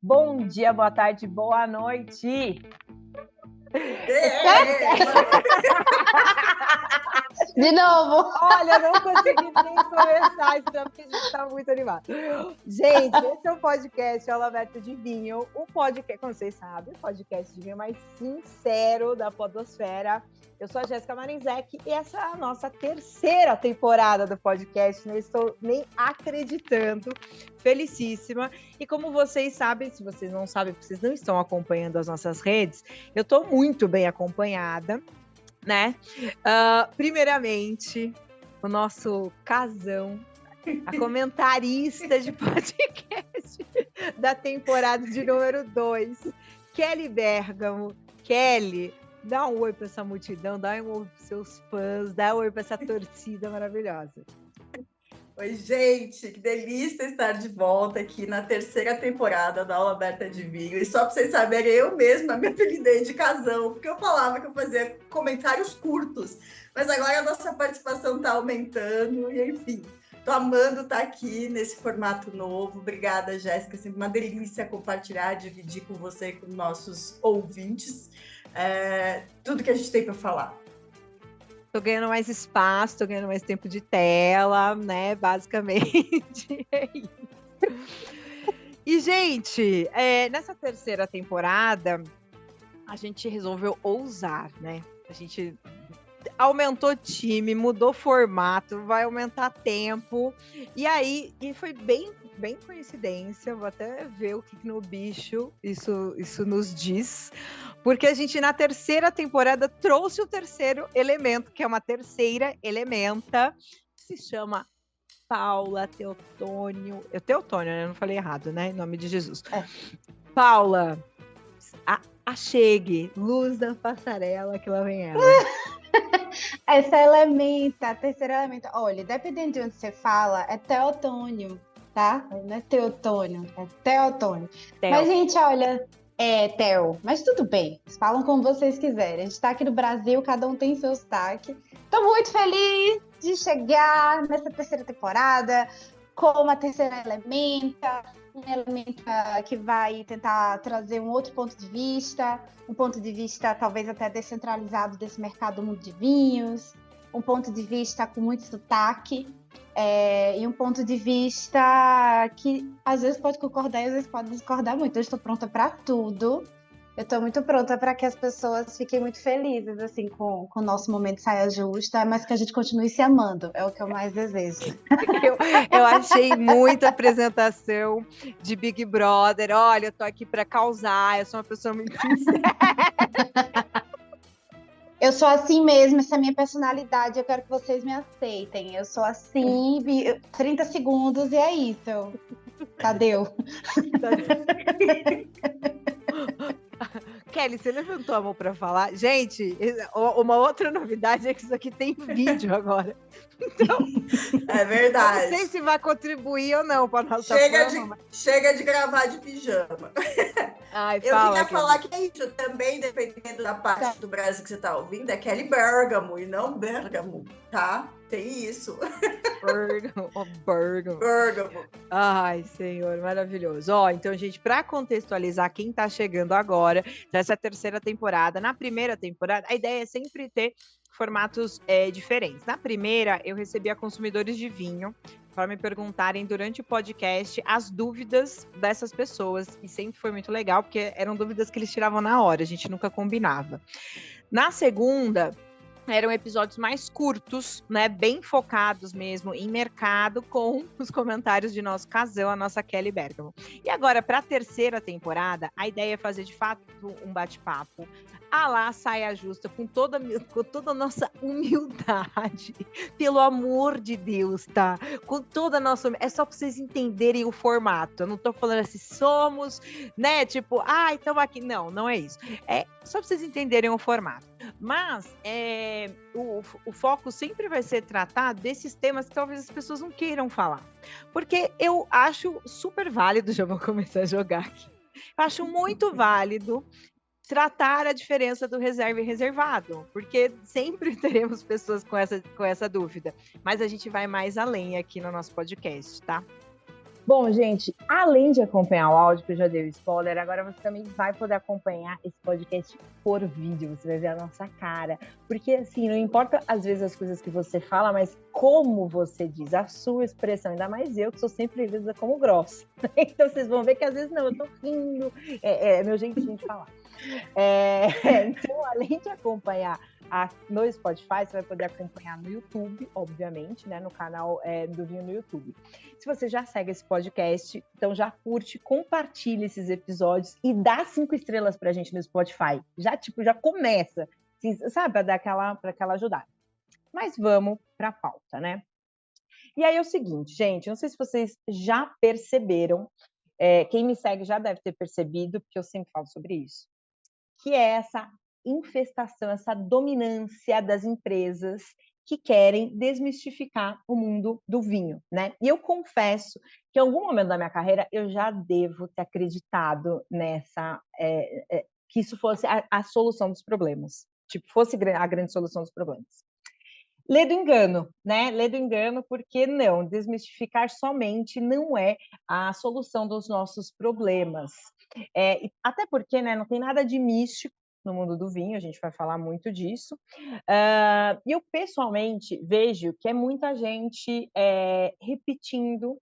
Bom dia, boa tarde, boa noite. De novo. Olha, não consegui nem começar, porque a gente está muito animado. Gente, esse é o podcast Aula Aberta de Vinho, o podcast, como vocês sabem, o podcast de vinho mais sincero da podosfera. Eu sou a Jéssica Marinzec e essa é a nossa terceira temporada do podcast. Não estou nem acreditando, felicíssima. E como vocês sabem, se vocês não sabem, porque vocês não estão acompanhando as nossas redes, eu estou muito bem acompanhada, né? Primeiramente, o nosso casão, a comentarista de podcast da temporada de número 2, Kelly Bergamo. Kelly, dá um oi para essa multidão, dá um oi para seus fãs, dá um oi para essa torcida maravilhosa. Oi, gente, que delícia estar de volta aqui na terceira temporada da Aula Aberta de Vinho. E só para vocês saberem, eu mesma me apelidei de casão, porque eu falava que eu fazia comentários curtos, mas agora a nossa participação está aumentando e, enfim, estou amando estar aqui nesse formato novo. Obrigada, Jéssica, sempre uma delícia compartilhar, dividir com você e com nossos ouvintes tudo que a gente tem para falar. Tô ganhando mais espaço, tô ganhando mais tempo de tela, né? Basicamente, é isso. E, gente, nessa terceira temporada, a gente resolveu ousar, né? A gente aumentou time, mudou formato, vai aumentar tempo. E aí, foi bem coincidência, vou até ver o que no bicho isso nos diz, porque a gente na terceira temporada trouxe o terceiro elemento, que é uma terceira elementa, que se chama Paula Teotônio. Teotônio, né? Eu não falei errado, né? Em nome de Jesus. Paula, achegue, luz da passarela, que lá vem ela. Essa elementa, a terceira elementa. Olha, dependendo de onde você fala, é Teotônio, tá? Não é Teotônio, é Teotônio. Mas, gente, olha, Teo, mas tudo bem, falam como vocês quiserem. A gente tá aqui no Brasil, cada um tem seu sotaque. Tô muito feliz de chegar nessa terceira temporada com uma terceira elementa, uma elementa que vai tentar trazer um outro ponto de vista, um ponto de vista talvez até descentralizado desse mercado do mundo de vinhos, um ponto de vista com muito sotaque, e um ponto de vista que às vezes pode concordar e às vezes pode discordar muito. Eu estou pronta para tudo. Eu estou muito pronta para que as pessoas fiquem muito felizes assim, com o nosso momento saia justa, mas que a gente continue se amando. É o que eu mais desejo. Eu achei muita apresentação de Big Brother. Olha, eu tô aqui para causar, eu sou uma pessoa muito sincera. Eu sou assim mesmo, essa é a minha personalidade, eu quero que vocês me aceitem. Eu sou assim, 30 segundos e é isso. Cadê? Kelly, você levantou a mão para falar? Gente, uma outra novidade é que isso aqui tem vídeo agora. Então, é verdade. Não sei se vai contribuir ou não para nossa Chega de gravar de pijama. Ai, eu queria falar que é isso, também dependendo da parte do Brasil que você está ouvindo, é Kelly Bergamo e não Bergamo, tá? Tem isso. Bergamo. Ai, Senhor, maravilhoso. Então, gente, para contextualizar quem está chegando agora, nessa terceira temporada, na primeira temporada, a ideia é sempre ter formatos diferentes. Na primeira, eu recebia consumidores de vinho para me perguntarem durante o podcast as dúvidas dessas pessoas, e sempre foi muito legal, porque eram dúvidas que eles tiravam na hora, a gente nunca combinava. Na segunda, eram episódios mais curtos, né, bem focados mesmo em mercado, com os comentários de nosso casão, a nossa Kelly Bergamo. E agora, para a terceira temporada, a ideia é fazer de fato um bate-papo à la saia justa, com toda a nossa humildade, pelo amor de Deus, tá? Com toda a nossa... É só para vocês entenderem o formato. Eu não tô falando assim, somos, né, tipo, estamos aqui. Não é isso. É só para vocês entenderem o formato. Mas o foco sempre vai ser tratar desses temas que talvez as pessoas não queiram falar. Porque eu acho super válido, já vou começar a jogar aqui, eu acho muito válido tratar a diferença do reserva e reservado, porque sempre teremos pessoas com essa dúvida, mas a gente vai mais além aqui no nosso podcast, tá? Bom, gente, além de acompanhar o áudio, que eu já dei o spoiler, agora você também vai poder acompanhar esse podcast por vídeo, você vai ver a nossa cara. Porque, assim, não importa às vezes as coisas que você fala, mas como você diz, a sua expressão, ainda mais eu, que sou sempre vista como grossa. Então, vocês vão ver que às vezes não, eu tô rindo, é meu jeitinho de falar. Então, além de acompanhar no Spotify, você vai poder acompanhar no YouTube, obviamente, né, no canal do Vinho no YouTube. Se você já segue esse podcast, então já curte, compartilha esses episódios e dá 5 estrelas pra gente no Spotify. Já começa, sabe, pra dar aquela ajudada. Mas vamos pra pauta, né? E aí é o seguinte, gente, não sei se vocês já perceberam, quem me segue já deve ter percebido, porque eu sempre falo sobre isso, que é essa infestação, essa dominância das empresas que querem desmistificar o mundo do vinho, né? E eu confesso que em algum momento da minha carreira eu já devo ter acreditado nessa, que isso fosse a solução dos problemas, tipo, fosse a grande solução dos problemas. Lê do engano, né? Lê do engano, porque não, desmistificar somente não é a solução dos nossos problemas. Até porque, né, não tem nada de místico no mundo do vinho, a gente vai falar muito disso. E eu, pessoalmente, vejo que é muita gente repetindo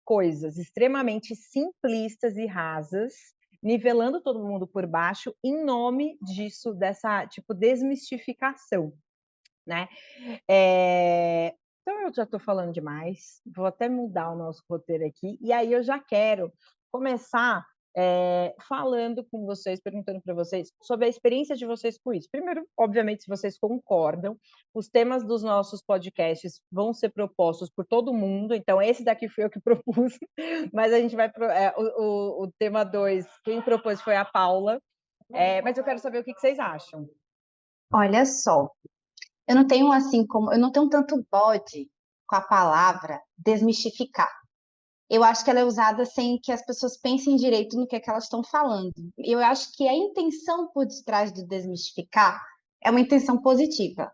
coisas extremamente simplistas e rasas, nivelando todo mundo por baixo, em nome disso, dessa, tipo, desmistificação, né? Então eu já estou falando demais, vou até mudar o nosso roteiro aqui, e aí eu já quero começar falando com vocês, perguntando para vocês sobre a experiência de vocês com isso. Primeiro, obviamente, se vocês concordam, os temas dos nossos podcasts vão ser propostos por todo mundo, então esse daqui foi eu que propus, mas a gente vai o tema 2, quem propôs foi a Paula, mas eu quero saber o que vocês acham. Olha só, eu não tenho eu não tenho tanto bode com a palavra desmistificar. Eu acho que ela é usada sem que as pessoas pensem direito no que é que elas estão falando. Eu acho que a intenção por detrás do desmistificar é uma intenção positiva.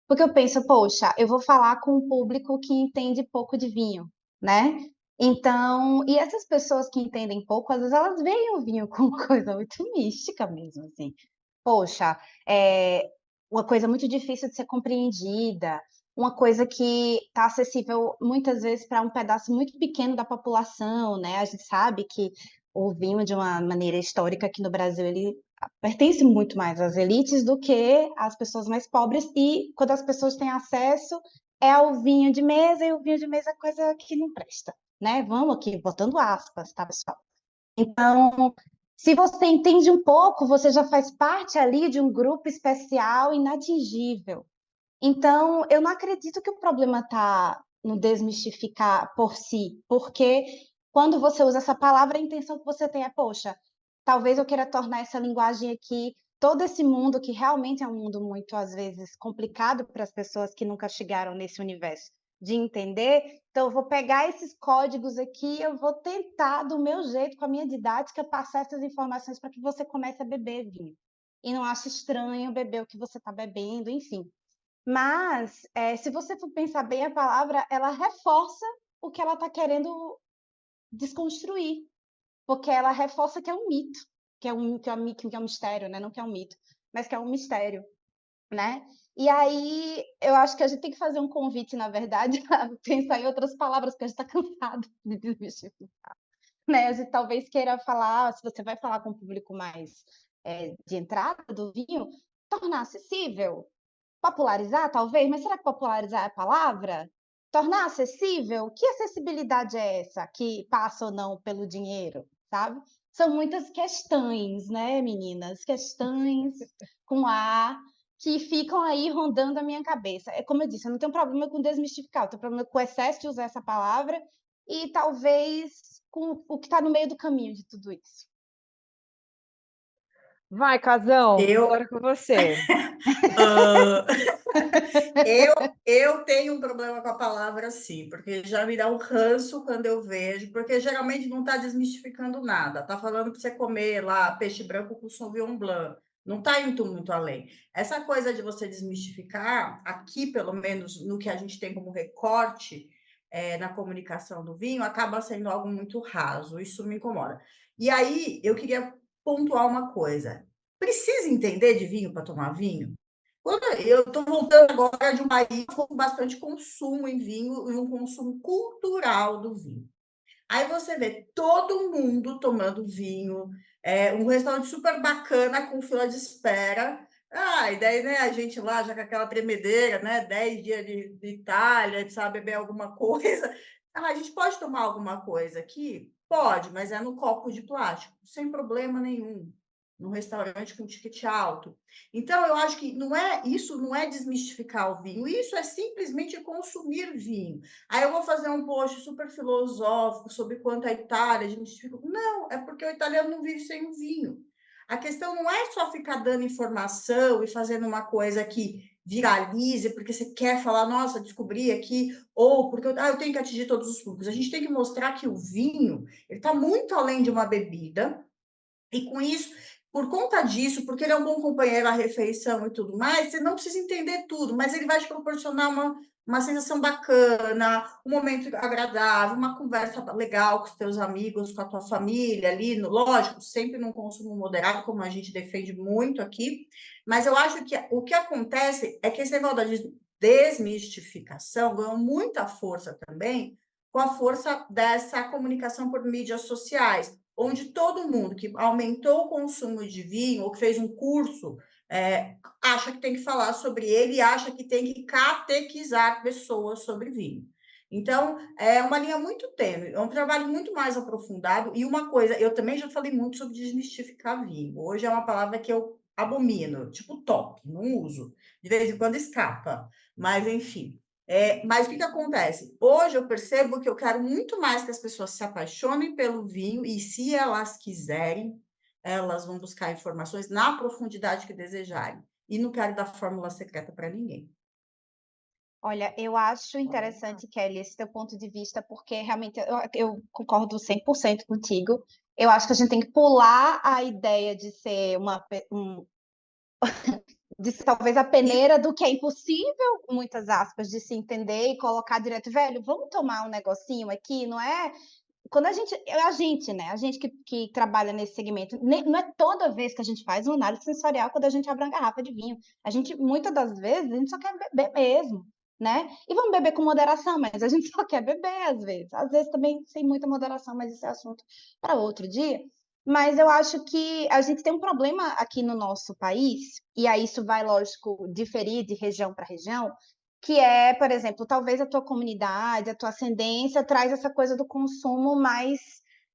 Porque eu penso, poxa, eu vou falar com um público que entende pouco de vinho, né? Então, e essas pessoas que entendem pouco, às vezes elas veem o vinho como coisa muito mística mesmo, assim. Poxa, é uma coisa muito difícil de ser compreendida, uma coisa que está acessível muitas vezes para um pedaço muito pequeno da população, né? A gente sabe que o vinho, de uma maneira histórica aqui no Brasil, ele pertence muito mais às elites do que às pessoas mais pobres, e quando as pessoas têm acesso é ao vinho de mesa, e o vinho de mesa é coisa que não presta, né? Vamos aqui, botando aspas, tá, pessoal? Então, se você entende um pouco, você já faz parte ali de um grupo especial, inatingível. Então, eu não acredito que o problema está no desmistificar por si, porque quando você usa essa palavra, a intenção que você tem é, poxa, talvez eu queira tornar essa linguagem aqui, todo esse mundo que realmente é um mundo muito, às vezes, complicado para as pessoas que nunca chegaram nesse universo de entender. Então, eu vou pegar esses códigos aqui, eu vou tentar, do meu jeito, com a minha didática, passar essas informações para que você comece a beber vinho. E não ache estranho beber o que você está bebendo, enfim. Mas, se você for pensar bem, a palavra, ela reforça o que ela está querendo desconstruir, porque ela reforça que é um mito, que é um mistério, né? Não que é um mito, mas que é um mistério, né? E aí, eu acho que a gente tem que fazer um convite, na verdade, a pensar em outras palavras, porque a gente está cansado de desmistificar, né? A gente talvez queira falar, se você vai falar com um público mais de entrada do vinho, tornar acessível, popularizar, talvez, mas será que popularizar é a palavra? Tornar acessível? Que acessibilidade é essa que passa ou não pelo dinheiro, sabe? São muitas questões, né, meninas? Questões com A que ficam aí rondando a minha cabeça. É como eu disse, eu não tenho problema com desmistificar, eu tenho problema com o excesso de usar essa palavra e talvez com o que está no meio do caminho de tudo isso. Vai, Casão, Eu, agora com você. ah, eu tenho um problema com a palavra sim, porque já me dá um ranço quando eu vejo, porque geralmente não está desmistificando nada, está falando para você comer lá peixe branco com Sauvignon Blanc, não está indo muito além. Essa coisa de você desmistificar, aqui pelo menos no que a gente tem como recorte, na comunicação do vinho, acaba sendo algo muito raso, isso me incomoda. E aí, eu queria pontuar uma coisa: precisa entender de vinho para tomar vinho? Quando eu estou voltando agora de um país com bastante consumo em vinho e um consumo cultural do vinho. Aí você vê todo mundo tomando vinho, um restaurante super bacana com fila de espera. Ah, e daí, né, a gente lá já com aquela tremedeira, né, 10 dias de Itália, a gente sabe beber alguma coisa. Ah, a gente pode tomar alguma coisa aqui? Pode, mas é no copo de plástico, sem problema nenhum, num restaurante com ticket alto. Então eu acho que não é desmistificar o vinho, isso é simplesmente consumir vinho. Aí eu vou fazer um post super filosófico sobre quanto a Itália desmistifica. Não, é porque o italiano não vive sem o vinho. A questão não é só ficar dando informação e fazendo uma coisa que viralize, porque você quer falar, nossa, descobri aqui, ou porque eu tenho que atingir todos os públicos. A gente tem que mostrar que o vinho ele está muito além de uma bebida, e com isso, por conta disso, porque ele é um bom companheiro à refeição e tudo mais, você não precisa entender tudo, mas ele vai te proporcionar uma sensação bacana, um momento agradável, uma conversa legal com os teus amigos, com a tua família ali, lógico, sempre num consumo moderado, como a gente defende muito aqui, mas eu acho que o que acontece é que esse negócio da desmistificação ganhou muita força também com a força dessa comunicação por mídias sociais, onde todo mundo que aumentou o consumo de vinho ou que fez um curso acha que tem que falar sobre ele e acha que tem que catequizar pessoas sobre vinho. Então, é uma linha muito tênue, é um trabalho muito mais aprofundado. E uma coisa, eu também já falei muito sobre desmistificar vinho. Hoje é uma palavra que eu abomino, tipo top, não uso. De vez em quando escapa, mas enfim. Mas o que acontece? Hoje eu percebo que eu quero muito mais que as pessoas se apaixonem pelo vinho e, se elas quiserem, elas vão buscar informações na profundidade que desejarem. E não quero dar fórmula secreta para ninguém. Olha, eu acho interessante, Kelly, esse teu ponto de vista, porque realmente eu concordo 100% contigo. Eu acho que a gente tem que pular a ideia de ser de ser talvez a E peneira do que é impossível, muitas aspas, de se entender e colocar direto, velho, vamos tomar um negocinho aqui, não é? Quando né? A gente que trabalha nesse segmento, não é toda vez que a gente faz uma análise sensorial quando a gente abre uma garrafa de vinho. A gente, muitas das vezes, a gente só quer beber mesmo, né? E vamos beber com moderação, mas a gente só quer beber às vezes. Às vezes também sem muita moderação, mas isso é assunto para outro dia. Mas eu acho que a gente tem um problema aqui no nosso país, e aí isso vai, lógico, diferir de região para região, que é, por exemplo, talvez a tua comunidade, a tua ascendência traz essa coisa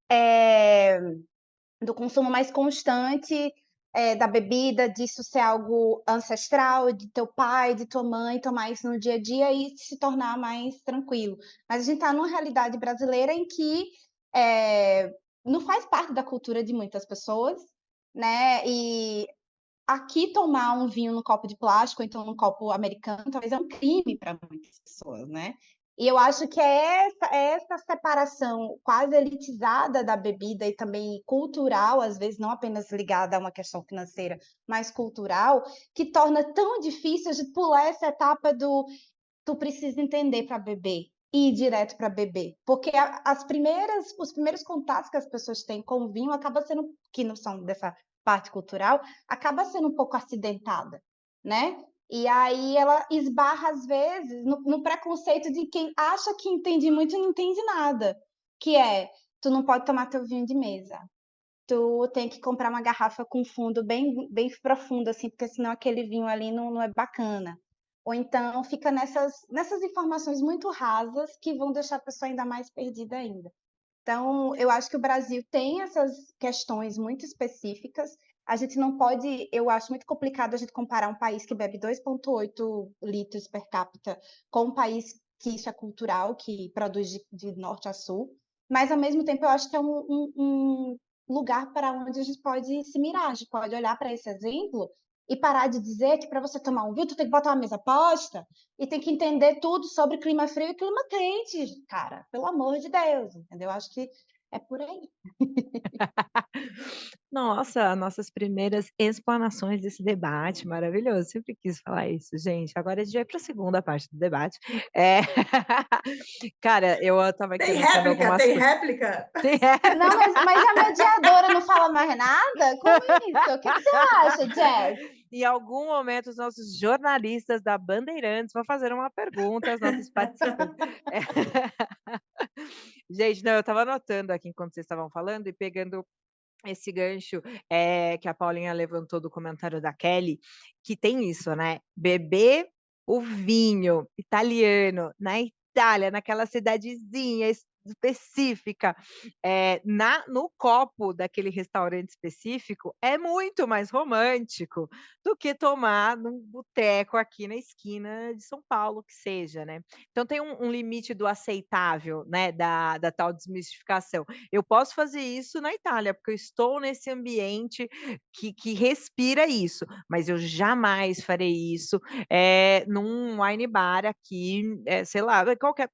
é, do consumo mais constante da bebida, disso ser algo ancestral, de teu pai, de tua mãe tomar isso no dia a dia e se tornar mais tranquilo. Mas a gente está numa realidade brasileira em que não faz parte da cultura de muitas pessoas, né? E aqui tomar um vinho no copo de plástico, ou então num copo americano, talvez é um crime para muitas pessoas, né? E eu acho que é essa separação quase elitizada da bebida e também cultural, às vezes não apenas ligada a uma questão financeira, mas cultural, que torna tão difícil a gente pular essa etapa do tu precisa entender para beber e ir direto para beber, porque os primeiros contatos que as pessoas têm com o vinho acaba sendo, que não são dessa parte cultural, acaba sendo um pouco acidentada, né? E aí ela esbarra, às vezes, no preconceito de quem acha que entende muito e não entende nada, que é, tu não pode tomar teu vinho de mesa, tu tem que comprar uma garrafa com fundo bem, bem profundo, assim, porque senão aquele vinho ali não é bacana. Ou então fica nessas informações muito rasas que vão deixar a pessoa ainda mais perdida ainda. Então, eu acho que o Brasil tem essas questões muito específicas. A gente não pode, eu acho muito complicado a gente comparar um país que bebe 2,8 litros per capita com um país que isso é cultural, que produz de norte a sul. Mas, ao mesmo tempo, eu acho que é um lugar para onde a gente pode se mirar. A gente pode olhar para esse exemplo e parar de dizer que para você tomar um vinho, tu tem que botar uma mesa posta e tem que entender tudo sobre clima frio e clima quente, cara. Pelo amor de Deus, entendeu? Acho que é por aí. Nossa, nossas primeiras explanações desse debate maravilhoso, sempre quis falar isso, gente. Agora a gente vai para a segunda parte do debate. Cara, eu estava aqui Tem anotando réplica? algumas Tem coisas. réplica? Não, mas a mediadora não fala mais nada? Como isso? O que você acha, Jess? Em algum momento, os nossos jornalistas da Bandeirantes vão fazer uma pergunta aos nossos participantes. É. Gente, não, eu estava anotando aqui enquanto vocês estavam falando e pegando esse gancho, que a Paulinha levantou do comentário da Kelly, que tem isso, né, beber o vinho italiano na Itália, naquela cidadezinha específica, no copo daquele restaurante específico, é muito mais romântico do que tomar num boteco aqui na esquina de São Paulo, que seja, né. Então tem um limite do aceitável, né, da tal desmistificação. Eu posso fazer isso na Itália, porque eu estou nesse ambiente que respira isso, mas eu jamais farei isso, num wine bar aqui, sei lá, qualquer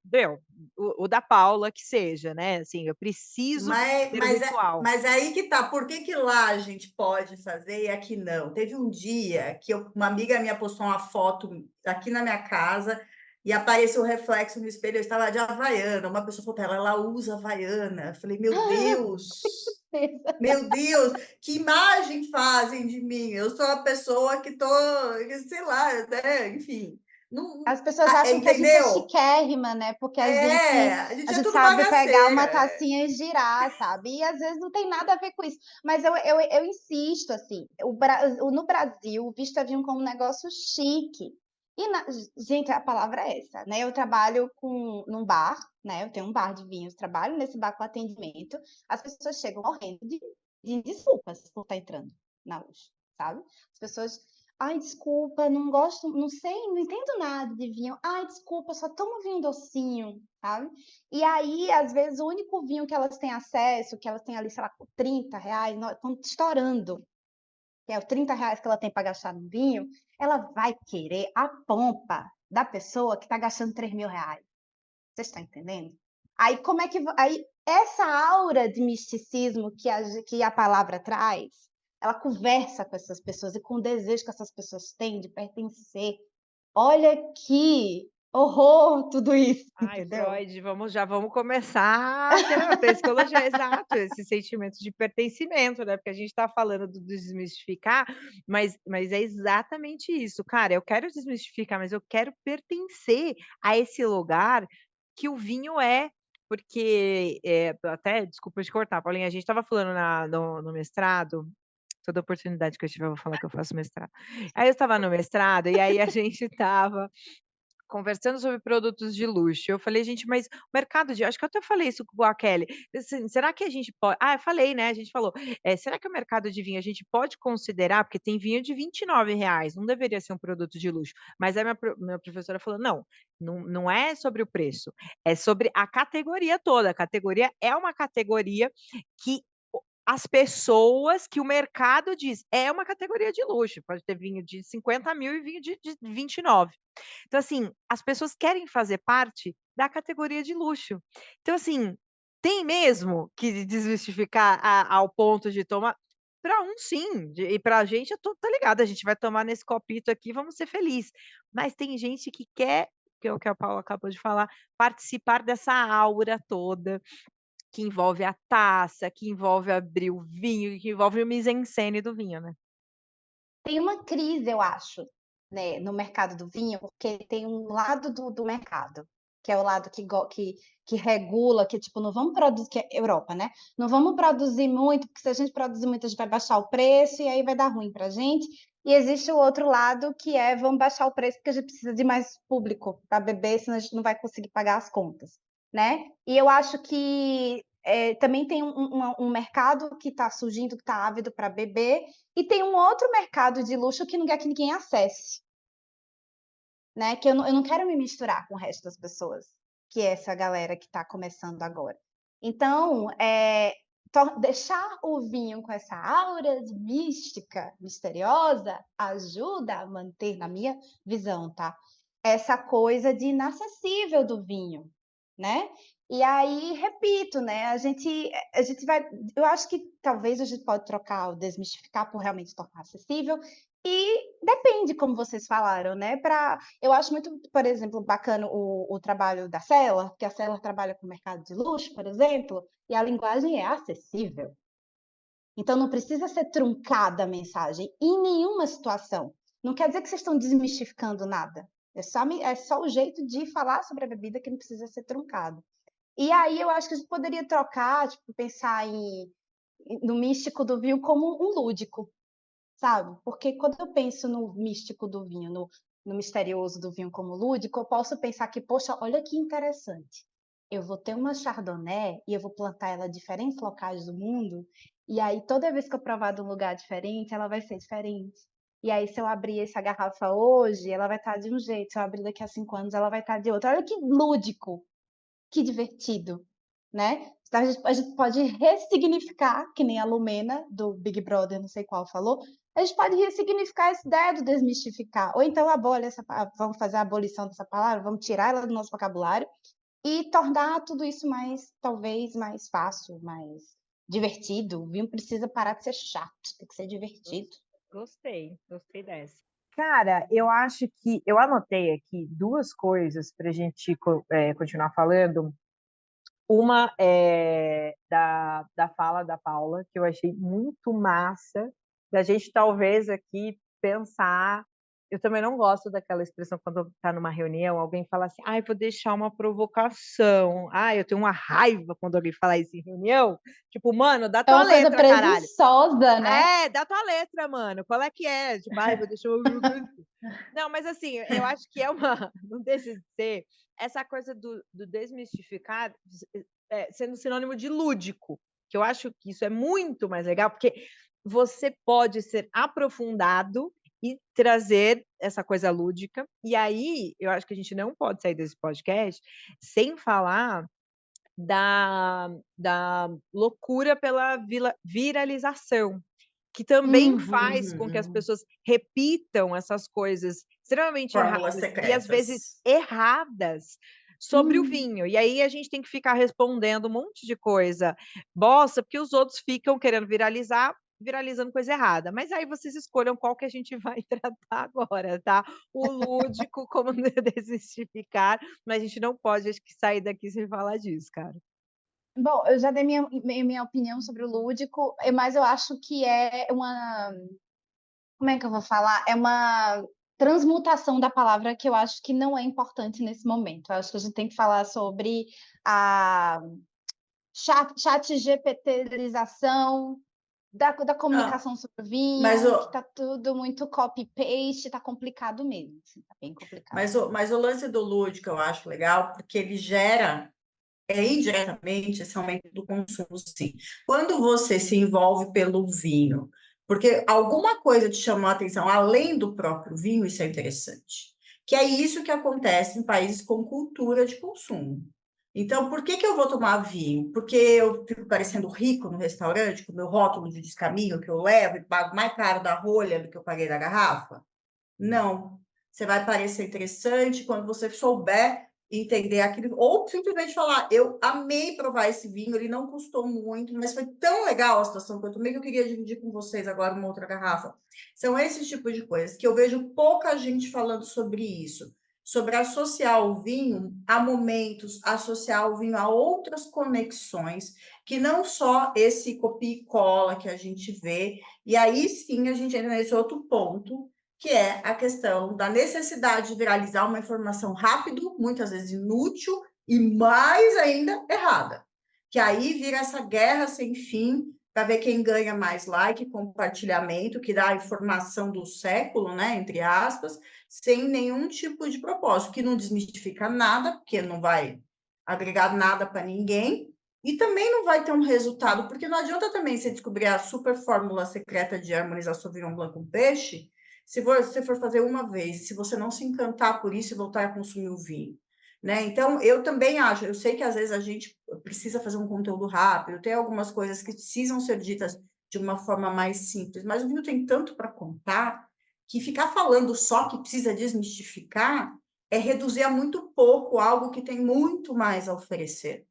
o da Paula que seja, né, assim, eu preciso Mas, ter o mas, é, ritual. mas aí que tá, por que que lá a gente pode fazer e aqui não? Teve um dia que uma amiga minha postou uma foto aqui na minha casa e apareceu o reflexo no espelho, eu estava de Havaiana, uma pessoa falou para ela usa Havaiana. Eu falei, meu Deus, que imagem fazem de mim? Eu sou a pessoa que tô, sei lá, né? Enfim, não, As pessoas acham que a gente é entendeu? chiquérrima, né? Porque A gente a é gente tudo sabe pegar uma bagaceira. tacinha e girar, sabe? E às vezes não tem nada a ver com isso. Mas eu insisto, assim, no Brasil, o visto é visto como um negócio chique. Gente, a palavra é essa, né? Eu trabalho num bar, né? Eu tenho um bar de vinhos, trabalho nesse bar com atendimento. As pessoas chegam morrendo de desculpas por estar entrando na loja, sabe? As pessoas ai, desculpa, não gosto, não sei, não entendo nada de vinho. Ai, desculpa, só tomo vinho docinho, sabe? E aí, às vezes, o único vinho que elas têm acesso, que elas têm ali, sei lá, por R$ 30, estão estourando, que é os R$ 30 que ela tem para gastar no vinho, ela vai querer a pompa da pessoa que está gastando R$ 3.000. Você está entendendo? Aí, como é que. Aí, essa aura de misticismo que a palavra traz, ela conversa com essas pessoas e com o desejo que essas pessoas têm de pertencer. Olha que horror tudo isso, Ai, entendeu? Freud, já vamos começar a psicologia, exato, esse sentimento de pertencimento, né, porque a gente está falando do desmistificar, mas é exatamente isso, cara, eu quero desmistificar, mas eu quero pertencer a esse lugar que o vinho é, porque, até desculpa te cortar, Paulinha, a gente estava falando no mestrado, toda oportunidade que eu tiver eu vou falar que eu faço mestrado. Aí eu estava no mestrado, e aí a gente estava conversando sobre produtos de luxo, eu falei: "Gente, mas o mercado de", acho que eu até falei isso com a Kelly, assim: "Será que a gente pode", eu falei, né, a gente falou, "Será que o mercado de vinho a gente pode considerar", porque tem vinho de R$ 29, não deveria ser um produto de luxo, mas aí minha professora falou: não é sobre o preço, é sobre a categoria toda, a categoria é uma categoria que as pessoas, que o mercado diz, é uma categoria de luxo, pode ter vinho de 50.000 e vinho de 29. Então, assim, as pessoas querem fazer parte da categoria de luxo. Então, assim, tem mesmo que desmistificar ao ponto de tomar, para um sim, e para a gente eu tô ligada, a gente vai tomar nesse copito aqui, vamos ser feliz. Mas tem gente que quer, que é o que a Paula acabou de falar, participar dessa aura toda, que envolve a taça, que envolve abrir o vinho, que envolve o mise-en-scène do vinho, né. Tem uma crise, eu acho, né, no mercado do vinho, porque tem um lado do mercado, que é o lado que regula, que tipo, não vamos produzir, que é Europa, né? Não vamos produzir muito, porque se a gente produzir muito, a gente vai baixar o preço e aí vai dar ruim para a gente. E existe o outro lado, que é vamos baixar o preço porque a gente precisa de mais público para beber, senão a gente não vai conseguir pagar as contas, né? E eu acho que também tem um mercado que está surgindo, que está ávido para beber, e tem um outro mercado de luxo que não quer que ninguém acesse, né? Que eu não quero me misturar com o resto das pessoas, que é essa galera que está começando agora. Então, deixar o vinho com essa aura de mística, misteriosa, ajuda a manter, na minha visão, tá? Essa coisa de inacessível do vinho, né? E aí, repito, né? A gente vai. Eu acho que talvez a gente pode trocar o desmistificar por realmente tornar acessível. E depende, como vocês falaram, né? Eu acho muito, por exemplo, bacana o trabalho da Seller, porque a Seller trabalha com o mercado de luxo, por exemplo, e a linguagem é acessível. Então não precisa ser truncada a mensagem em nenhuma situação. Não quer dizer que vocês estão desmistificando nada. É só o jeito de falar sobre a bebida que não precisa ser truncado. E aí eu acho que a gente poderia trocar, tipo, pensar no místico do vinho como um lúdico, sabe? Porque quando eu penso no místico do vinho, no misterioso do vinho como lúdico, eu posso pensar que, poxa, olha que interessante. Eu vou ter uma Chardonnay e eu vou plantar ela em diferentes locais do mundo, e aí toda vez que eu provar de um lugar diferente, ela vai ser diferente. E aí, se eu abrir essa garrafa hoje, ela vai estar de um jeito, se eu abrir daqui a 5 anos, ela vai estar de outro. Olha que lúdico, que divertido, né? Então, a gente pode ressignificar, que nem a Lumena, do Big Brother, não sei qual, falou, a gente pode ressignificar essa ideia do desmistificar. Ou então vamos fazer a abolição dessa palavra, vamos tirar ela do nosso vocabulário e tornar tudo isso talvez mais fácil, mais divertido. O vinho precisa parar de ser chato, tem que ser divertido. Gostei dessa. Cara, eu acho que eu anotei aqui duas coisas para a gente continuar falando. Uma é da fala da Paula, que eu achei muito massa, da gente talvez aqui pensar. Eu também não gosto daquela expressão quando está numa reunião, alguém fala assim, ai, vou deixar uma provocação. Ai, eu tenho uma raiva quando alguém fala isso em reunião. Tipo, mano, dá É tua uma coisa letra, caralho. presunçosa, né? É, dá tua letra, mano. Qual é que é? Tipo, ai, vou deixar uma provocação. Não, mas assim, eu acho que não deixa de ser essa coisa do desmistificar sendo sinônimo de lúdico, que eu acho que isso é muito mais legal, porque você pode ser aprofundado e trazer essa coisa lúdica, e aí eu acho que a gente não pode sair desse podcast sem falar da loucura pela viralização, que também faz com que as Uhum. pessoas repitam essas coisas extremamente Fórmulas erradas e às vezes secretas. erradas sobre o vinho. E aí a gente tem que ficar respondendo um monte de coisa bosta, porque os outros ficam querendo viralizar, viralizando coisa errada. Mas aí vocês escolham qual que a gente vai tratar agora, tá? O lúdico, como desmistificar, mas a gente não pode, acho que, sair daqui sem falar disso, cara. Bom, eu já dei minha opinião sobre o lúdico, mas eu acho que é uma. Como é que eu vou falar? É uma transmutação da palavra que eu acho que não é importante nesse momento. Eu acho que a gente tem que falar sobre a chat GPTização da Ah, comunicação sobre o mas vinho, que o, está tudo muito copy-paste, está complicado mesmo. Está bem complicado. mas o lance do lúdico eu acho legal, porque ele gera indiretamente esse aumento do consumo, sim. Quando você se envolve pelo vinho, porque alguma coisa te chamou a atenção além do próprio vinho, isso é interessante. Que é isso que acontece em países com cultura de consumo. Então, por que eu vou tomar vinho? Porque eu fico parecendo rico no restaurante, com o meu rótulo de descaminho que eu levo e pago mais caro da rolha do que eu paguei da garrafa? Não. Você vai parecer interessante quando você souber entender aquilo, ou simplesmente falar: eu amei provar esse vinho, ele não custou muito, mas foi tão legal a situação que eu tomei que eu queria dividir com vocês agora uma outra garrafa. São esses tipos de coisas que eu vejo pouca gente falando sobre isso, sobre associar o vinho a momentos, associar o vinho a outras conexões, que não só esse copia e cola que a gente vê. E aí sim a gente entra nesse outro ponto, que é a questão da necessidade de viralizar uma informação rápido, muitas vezes inútil e mais ainda errada. Que aí vira essa guerra sem fim para ver quem ganha mais like, compartilhamento, que dá a informação do século, né, entre aspas, sem nenhum tipo de propósito, que não desmistifica nada, porque não vai agregar nada para ninguém, e também não vai ter um resultado, porque não adianta também você descobrir a super fórmula secreta de harmonizar Sauvignon Blanc com peixe, se você for fazer uma vez, se você não se encantar por isso e voltar a consumir o vinho, né? Então, eu também acho, eu sei que às vezes a gente precisa fazer um conteúdo rápido, tem algumas coisas que precisam ser ditas de uma forma mais simples, mas o vinho tem tanto para contar que ficar falando só que precisa desmistificar é reduzir a muito pouco algo que tem muito mais a oferecer.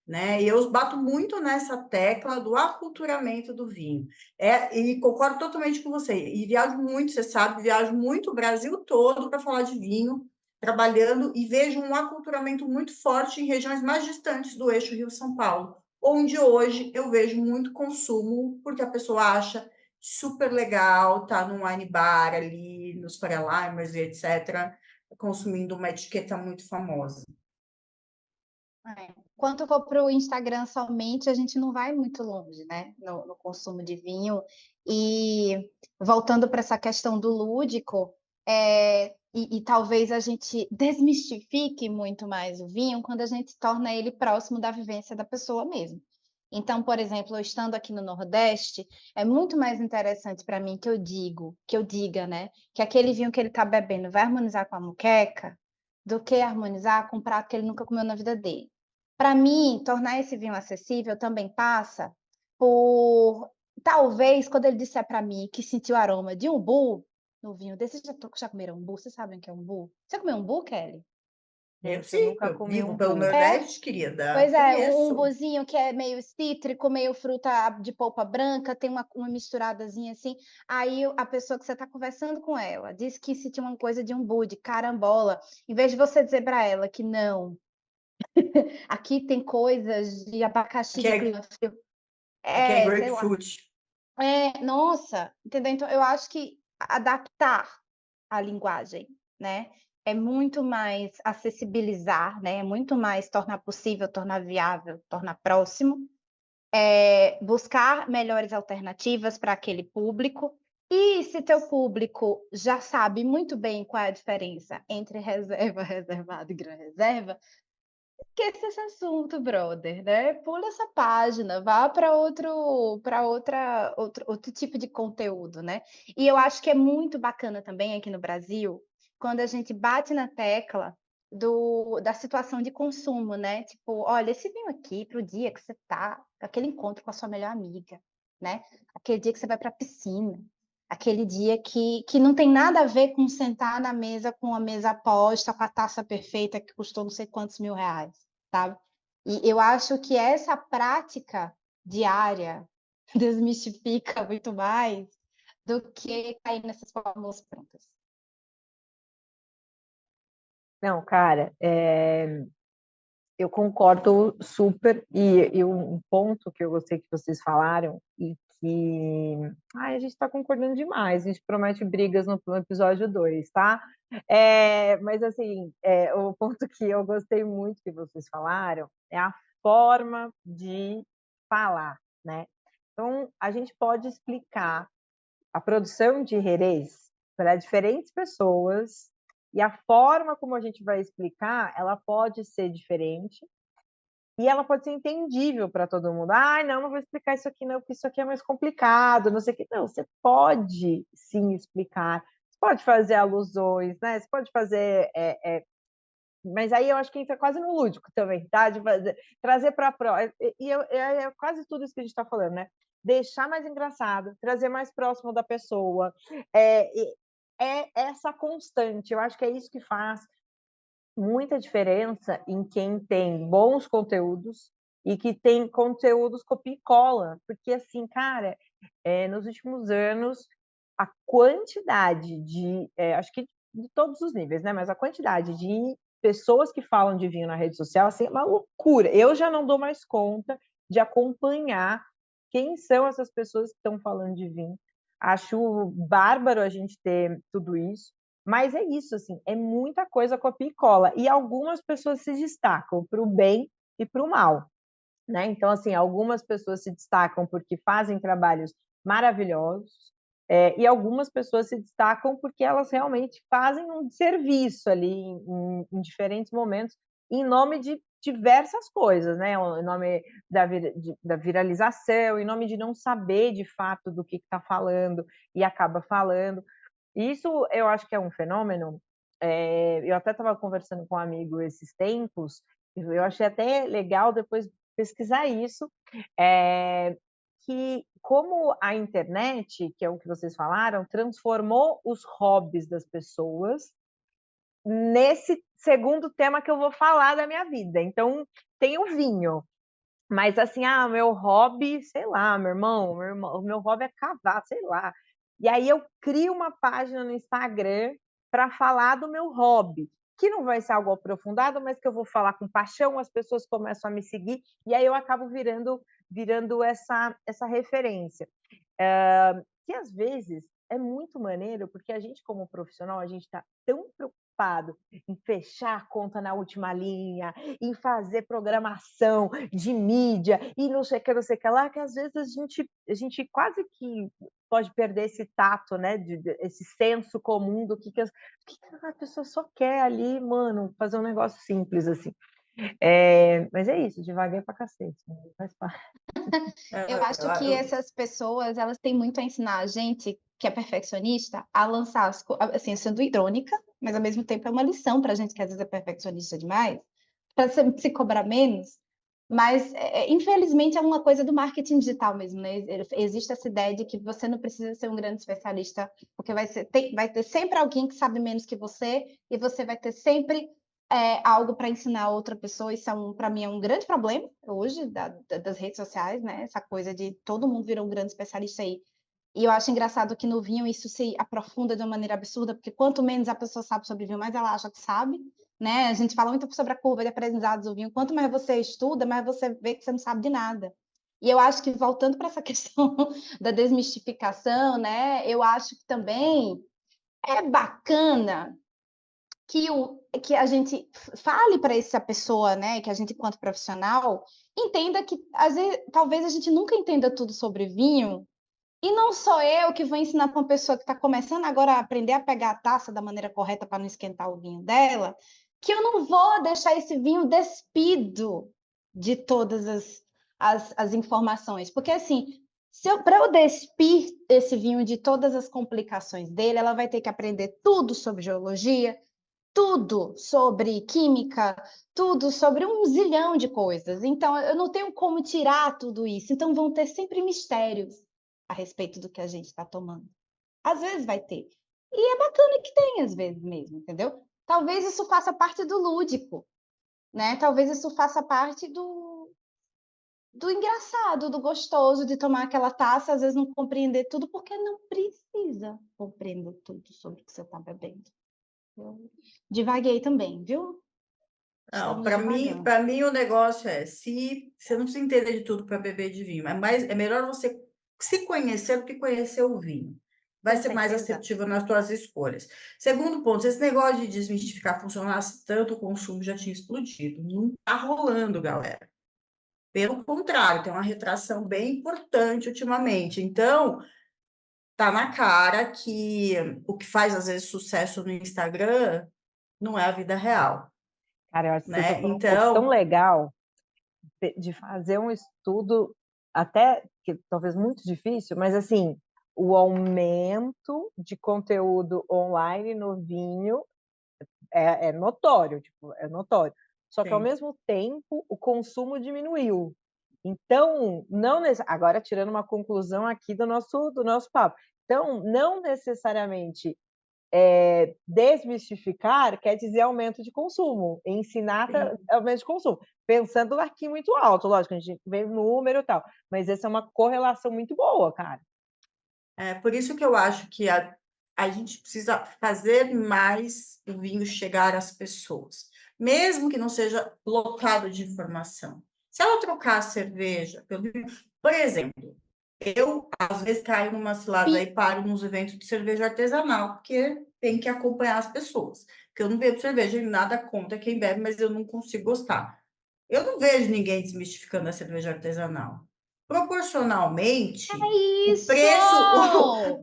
né? E eu bato muito nessa tecla do aculturamento do vinho. E concordo totalmente com você. E viajo muito, você sabe, viajo muito o Brasil todo para falar de vinho, trabalhando, e vejo um aculturamento muito forte em regiões mais distantes do eixo Rio-São Paulo, onde hoje eu vejo muito consumo, porque a pessoa acha super legal, tá num wine bar ali, nos Fairlimers e etc., consumindo uma etiqueta muito famosa. Quando for para o Instagram somente, a gente não vai muito longe, né, no consumo de vinho. E voltando para essa questão do lúdico, e talvez a gente desmistifique muito mais o vinho quando a gente torna ele próximo da vivência da pessoa mesmo. Então, por exemplo, eu estando aqui no Nordeste, é muito mais interessante para mim que eu diga, né, que aquele vinho que ele está bebendo vai harmonizar com a moqueca, do que harmonizar com um prato que ele nunca comeu na vida dele. Para mim, tornar esse vinho acessível também passa por, talvez, quando ele disser para mim que sentiu o aroma de umbu no vinho desse. Já comeram umbu? Vocês sabem o que é umbu? Você comeu umbu, Kelly? Gente, eu Sim, nunca eu comi vivo pelo umbu. Nordeste, querida. Pois é, um Conheço. umbuzinho que é meio cítrico, meio fruta de polpa branca, tem uma misturadazinha assim. Aí a pessoa que você está conversando com ela diz que sentiu uma coisa de umbu, de carambola. Em vez de você dizer para ela que não, aqui tem coisas de abacaxi Aqui de é, clima frio. aqui é Sei lá. grapefruit. Nossa, entendeu? Então, eu acho que adaptar a linguagem, né, é muito mais acessibilizar, né, é muito mais tornar possível, tornar viável, tornar próximo, buscar melhores alternativas para aquele público. E se teu público já sabe muito bem qual é a diferença entre reserva, reservado e gran reserva, esqueça esse assunto, brother, né? Pula essa página, vá para outro tipo de conteúdo, né? E eu acho que é muito bacana também aqui no Brasil, quando a gente bate na tecla da situação de consumo, né? Tipo, olha, esse vinho aqui para o dia que você tá, aquele encontro com a sua melhor amiga, né? Aquele dia que você vai para a piscina, aquele dia que não tem nada a ver com sentar na mesa com a mesa posta, com a taça perfeita que custou não sei quantos mil reais, sabe? E eu acho que essa prática diária desmistifica muito mais do que cair nessas fórmulas prontas. Não, cara, eu concordo super, e um ponto que eu gostei que vocês falaram, e que a gente está concordando demais, a gente promete brigas no episódio 2, tá? Mas assim, o ponto que eu gostei muito que vocês falaram é a forma de falar, né? Então, a gente pode explicar a produção de Jerez para diferentes pessoas, e a forma como a gente vai explicar, ela pode ser diferente, e ela pode ser entendível para todo mundo. Não vou explicar isso aqui não, porque isso aqui é mais complicado, não sei o que. Não, você pode sim explicar, você pode fazer alusões, né? Você pode fazer... Mas aí eu acho que entra quase no lúdico também, tá? De trazer para a prova. E é quase tudo isso que a gente está falando, né? Deixar mais engraçado, trazer mais próximo da pessoa. É essa constante. Eu acho que é isso que faz muita diferença em quem tem bons conteúdos e que tem conteúdos copia e cola. Porque, assim, cara, nos últimos anos, a quantidade de... acho que de todos os níveis, né? Mas a quantidade de pessoas que falam de vinho na rede social, assim, é uma loucura. Eu já não dou mais conta de acompanhar quem são essas pessoas que estão falando de vinho. Acho bárbaro a gente ter tudo isso, mas é isso, assim, é muita coisa copia e cola. E algumas pessoas se destacam para o bem e para o mal, né? Então, assim, algumas pessoas se destacam porque fazem trabalhos maravilhosos, e algumas pessoas se destacam porque elas realmente fazem um serviço ali em diferentes momentos, em nome de diversas coisas, né? Em nome da viralização, em nome de não saber de fato do que está falando e acaba falando. Isso eu acho que é um fenômeno. Eu até estava conversando com um amigo esses tempos, eu achei até legal depois pesquisar isso, que como a internet, que é o que vocês falaram, transformou os hobbies das pessoas nesse segundo tema que eu vou falar da minha vida. Então, tem o vinho. Mas assim, meu hobby, sei lá, o meu hobby é cavar, sei lá. E aí eu crio uma página no Instagram para falar do meu hobby, que não vai ser algo aprofundado, mas que eu vou falar com paixão, as pessoas começam a me seguir, e aí eu acabo virando essa referência. Que às vezes é muito maneiro, porque a gente, como profissional, a gente está tão preocupado em fechar a conta na última linha, em fazer programação de mídia, e não sei o que, não sei o que lá, que às vezes a gente quase que pode perder esse tato, né, esse senso comum do que a pessoa só quer ali, mano, fazer um negócio simples, assim. Mas é isso, devagar pra cacete, né? Faz parte. Eu acho que essas pessoas, elas têm muito a ensinar a gente, que é perfeccionista, a lançar assim, sendo irônica, mas ao mesmo tempo é uma lição para a gente que às vezes é perfeccionista demais, para se cobrar menos. Mas, infelizmente, é uma coisa do marketing digital mesmo, né? Existe essa ideia de que você não precisa ser um grande especialista, porque vai ter sempre alguém que sabe menos que você, e você vai ter sempre algo para ensinar outra pessoa. Isso para mim é um grande problema hoje das redes sociais, né? Essa coisa de todo mundo virar um grande especialista aí. E eu acho engraçado que no vinho isso se aprofunda de uma maneira absurda, porque quanto menos a pessoa sabe sobre vinho, mais ela acha que sabe, né? A gente fala muito sobre a curva de aprendizados do vinho. Quanto mais você estuda, mais você vê que você não sabe de nada. E eu acho que, voltando para essa questão da desmistificação, né? Eu acho que também é bacana que a gente fale para essa pessoa, né, que a gente, enquanto profissional, entenda que, às vezes, talvez a gente nunca entenda tudo sobre vinho, e não sou eu que vou ensinar para uma pessoa que está começando agora a aprender a pegar a taça da maneira correta para não esquentar o vinho dela, que eu não vou deixar esse vinho despido de todas as informações. Porque, assim, para eu despir esse vinho de todas as complicações dele, ela vai ter que aprender tudo sobre geologia, tudo sobre química, tudo sobre um zilhão de coisas. Então, eu não tenho como tirar tudo isso. Então, vão ter sempre mistérios a respeito do que a gente está tomando. Às vezes vai ter. E é bacana que tem, às vezes mesmo, entendeu? Talvez isso faça parte do lúdico, né? Talvez isso faça parte do engraçado, do gostoso de tomar aquela taça, às vezes não compreender tudo, porque não precisa compreender tudo sobre o que você está bebendo. Eu divaguei também, viu? Não, Estamos para divagando. mim o negócio é, se você não precisa entender de tudo para beber de vinho, é melhor você se conhecer do que conhecer o vinho. Vai ser Também, mais exato. assertivo nas suas escolhas. Segundo ponto, se esse negócio de desmistificar funcionasse tanto, o consumo já tinha explodido. Não está rolando, galera. Pelo contrário, tem uma retração bem importante ultimamente. Então, tá na cara que o que faz às vezes sucesso no Instagram não é a vida real, Cara, eu acho que você né? tocou num ponto tão Então, legal de fazer um estudo, até que talvez muito difícil, mas assim, o aumento de conteúdo online no vinho é notório, tipo, é notório. Só que ao sim. mesmo tempo o consumo diminuiu. Então, não agora tirando uma conclusão aqui do nosso papo. Então, não necessariamente desmistificar quer dizer aumento de consumo, ensinar Sim. aumento de consumo. Pensando aqui muito alto, lógico, a gente vê número e tal, mas essa é uma correlação muito boa, cara. É por isso que eu acho que a gente precisa fazer mais o vinho chegar às pessoas, mesmo que não seja lotado de informação. Se ela trocar a cerveja pelo vinho, por exemplo, eu às vezes caio numa cilada e paro nos eventos de cerveja artesanal, porque tem que acompanhar as pessoas. Porque eu não bebo cerveja e nada contra quem bebe, mas eu não consigo gostar. Eu não vejo ninguém desmistificando a cerveja artesanal. Proporcionalmente, o Isso! preço,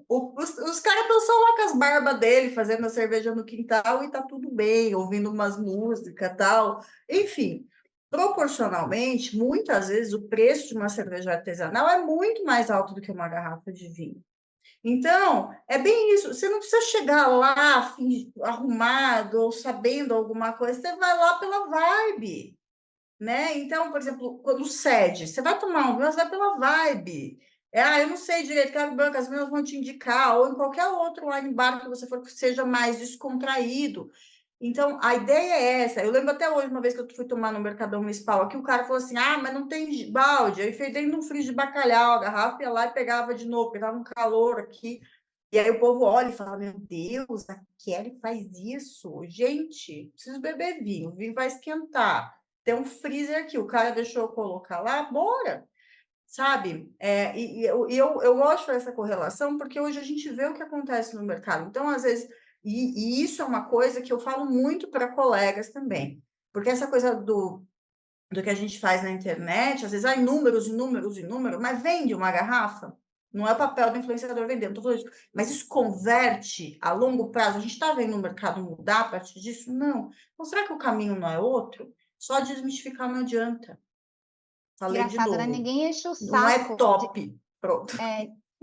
os caras estão só lá com as barbas dele, fazendo a cerveja no quintal e tá tudo bem, ouvindo umas músicas e tal. Enfim, proporcionalmente, muitas vezes o preço de uma cerveja artesanal é muito mais alto do que uma garrafa de vinho. Então, é bem isso. Você não precisa chegar lá arrumado ou sabendo alguma coisa, você vai lá pela vibe, né? Então, por exemplo, quando cede, você vai tomar um vinho, você vai pela vibe. Eu não sei direito, Carlos Branco, as meninas vão te indicar, ou em qualquer outro wine bar que você for que seja mais descontraído. Então, a ideia é essa. Eu lembro até hoje, uma vez que eu fui tomar no Mercadão Municipal aqui, o cara falou assim: "Ah, mas não tem balde". Aí fez dentro de um freezer de bacalhau, a garrafa ia lá e pegava de novo, porque estava um calor aqui. E aí o povo olha e fala: "Meu Deus, a Kelly faz isso? Gente, preciso beber vinho, o vinho vai esquentar. Tem um freezer aqui, o cara deixou eu colocar lá, bora". Sabe? Eu gosto dessa correlação, porque hoje a gente vê o que acontece no mercado. Então, às vezes, isso é uma coisa que eu falo muito para colegas também, porque essa coisa do que a gente faz na internet, às vezes, ai, números e números e números, mas vende uma garrafa? Não é o papel do influenciador vender, não tô falando isso. Mas isso converte a longo prazo? A gente está vendo o mercado mudar a partir disso? Não. Então, será que o caminho não é outro? Só desmistificar não adianta. Falei de Engraçado, né? novo. Ninguém enche o Não é saco de, top. Pronto.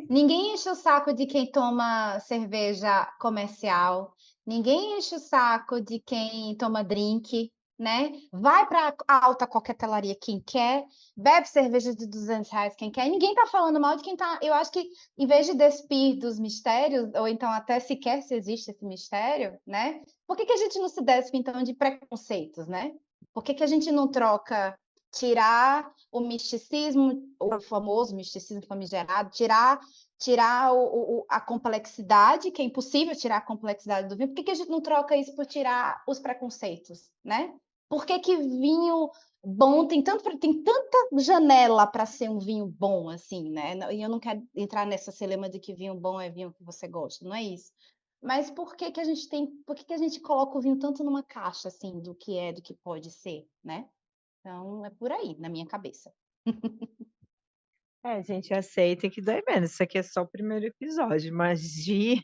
ninguém enche o saco de quem toma cerveja comercial, ninguém enche o saco de quem toma drink, né? Vai para a alta coquetelaria quem quer, bebe cerveja de R$ 200 quem quer. Ninguém tá falando mal de quem tá. Eu acho que em vez de despir dos mistérios, ou então até sequer se existe esse mistério, né? Por que que a gente não se despe então de preconceitos, né? Por que que a gente não troca tirar o misticismo, o famoso misticismo famigerado, tirar a complexidade, que é impossível tirar a complexidade do vinho, por que que a gente não troca isso por tirar os preconceitos, né? Por que que vinho bom tem tanta janela para ser um vinho bom assim, né? E eu não quero entrar nessa celema de que vinho bom é vinho que você gosta, não é isso. Mas por que que a gente coloca o vinho tanto numa caixa assim do que é, do que pode ser, né? Então é por aí, na minha cabeça. É, gente, aceitem que dói menos. Isso aqui é só o primeiro episódio, imagina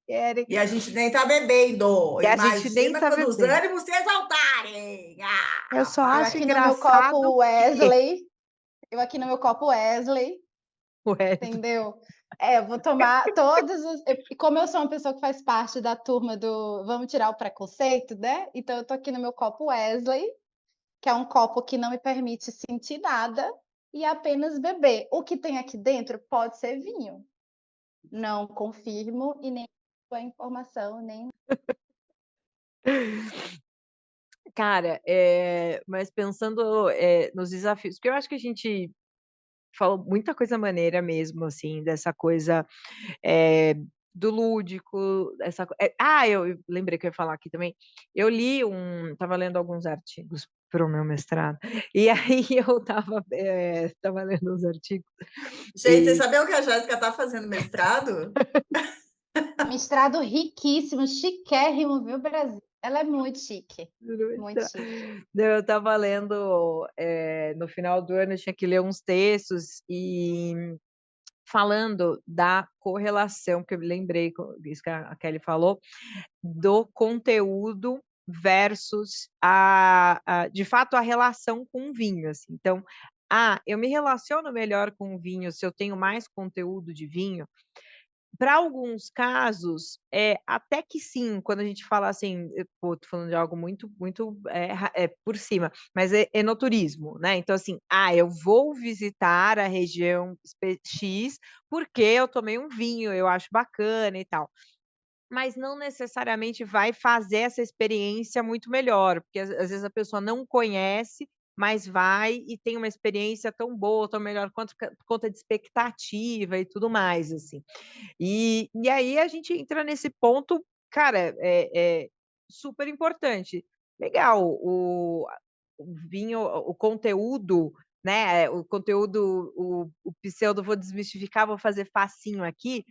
querem E a gente nem tá bebendo. e a gente nem Imagina tá quando os bebendo. ânimos se exaltarem. Eu só Eu acho aqui no meu engraçado copo Wesley, eu aqui no meu copo Wesley, ué, entendeu? Eu vou tomar todos os. E como eu sou uma pessoa que faz parte da turma do Vamos Tirar o Preconceito, né? Então eu tô aqui no meu copo Wesley, que é um copo que não me permite sentir nada e apenas beber. O que tem aqui dentro pode ser vinho. Não confirmo e nem a informação, nem. cara, mas pensando, nos desafios, porque eu acho que a gente falou muita coisa maneira mesmo, assim, dessa coisa, eh, do lúdico, eu lembrei que eu ia falar aqui também, eu li estava lendo alguns artigos para o meu mestrado, e aí eu estava lendo uns artigos Gente, você e sabia o que a Jéssica tá fazendo mestrado? Mestrado riquíssimo, chiquérrimo, viu, Brasil? Ela é muito chique, muito chique. eu estava lendo, no final do ano eu tinha que ler uns textos e falando da correlação, que eu me lembrei isso que a Kelly falou, do conteúdo versus de fato, a relação com o vinho, assim. Então, eu me relaciono melhor com o vinho se eu tenho mais conteúdo de vinho? Para alguns casos, até que sim, quando a gente fala assim, pô, tô falando de algo muito muito, por cima, mas enoturismo, né, então assim, eu vou visitar a região X, porque eu tomei um vinho, eu acho bacana e tal. Mas não necessariamente vai fazer essa experiência muito melhor, porque às vezes a pessoa não conhece, mas vai e tem uma experiência tão boa, tão melhor quanto por conta de expectativa e tudo mais, assim. E aí a gente entra nesse ponto, cara, super importante. Legal, o vinho, o conteúdo, né, o conteúdo, o pseudo vou desmistificar, vou fazer facinho aqui,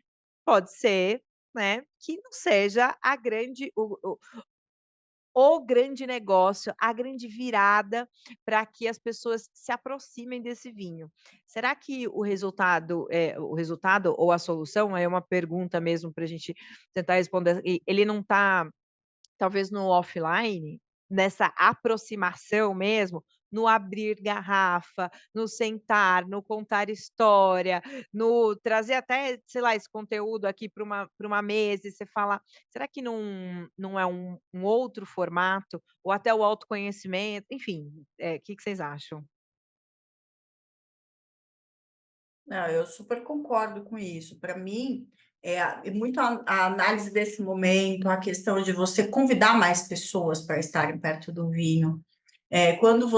pode ser, né, que não seja a grande o grande negócio, a grande virada para que as pessoas se aproximem desse vinho. Será que o resultado ou a solução, é uma pergunta mesmo para a gente tentar responder, ele não está talvez no offline, nessa aproximação mesmo, no abrir garrafa, no sentar, no contar história, no trazer até, sei lá, esse conteúdo aqui para uma mesa e você falar: "Será que não é um outro formato?" Ou até o autoconhecimento, enfim, que vocês acham? Não, eu super concordo com isso. Para mim, muito a análise desse momento, a questão de você convidar mais pessoas para estarem perto do vinho. Quando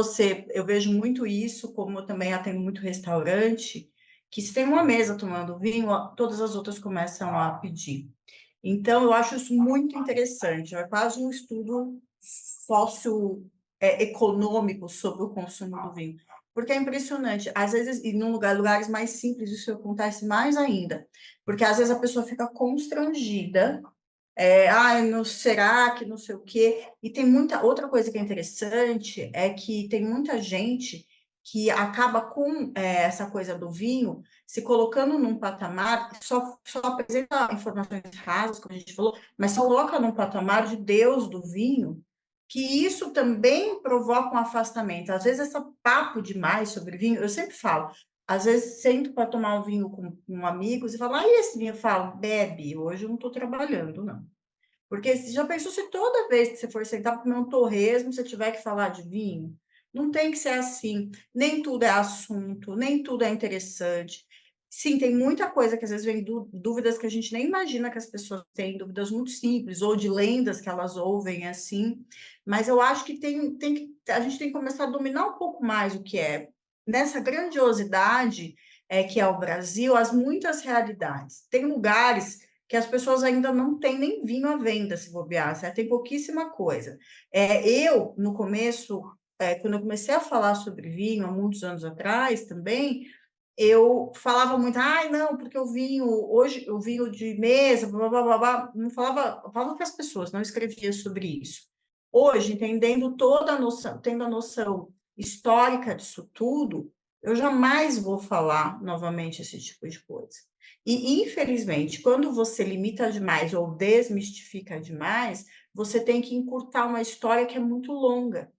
eu vejo muito isso, como eu também atendo muito restaurante, que se tem uma mesa tomando vinho, todas as outras começam a pedir. Então, eu acho isso muito interessante, é quase um estudo socioeconômico sobre o consumo do vinho, porque é impressionante, às vezes, e em lugares mais simples, isso acontece mais ainda, porque às vezes a pessoa fica constrangida, não, será que não sei o quê? E tem outra coisa que é interessante, é que tem muita gente que acaba com essa coisa do vinho se colocando num patamar, só apresenta informações rasas, como a gente falou, mas se coloca num patamar de Deus do vinho, que isso também provoca um afastamento. Às vezes, esse papo demais sobre vinho, eu sempre falo, às vezes sento para tomar um vinho com amigos e falo, e esse vinho? Eu falo, bebe, hoje eu não estou trabalhando, não. Porque você já pensou se toda vez que você for sentar para comer um torresmo, você tiver que falar de vinho? Não tem que ser assim. Nem tudo é assunto, nem tudo é interessante. Sim, tem muita coisa que às vezes vem dúvidas que a gente nem imagina que as pessoas têm, dúvidas muito simples, ou de lendas que elas ouvem assim. Mas eu acho que a gente tem que começar a dominar um pouco mais o que é. Nessa grandiosidade que é o Brasil, as muitas realidades. Tem lugares que as pessoas ainda não têm nem vinho à venda, se bobear, certo? Tem pouquíssima coisa. No começo, quando eu comecei a falar sobre vinho, há muitos anos atrás também, eu falava muito, não, porque hoje o vinho de mesa, blá, blá, blá, blá, não falava para as pessoas, não escrevia sobre isso. Hoje, entendendo toda a noção, tendo a noção histórica disso tudo, eu jamais vou falar novamente esse tipo de coisa. E, infelizmente, quando você limita demais ou desmistifica demais, você tem que encurtar uma história que é muito longa.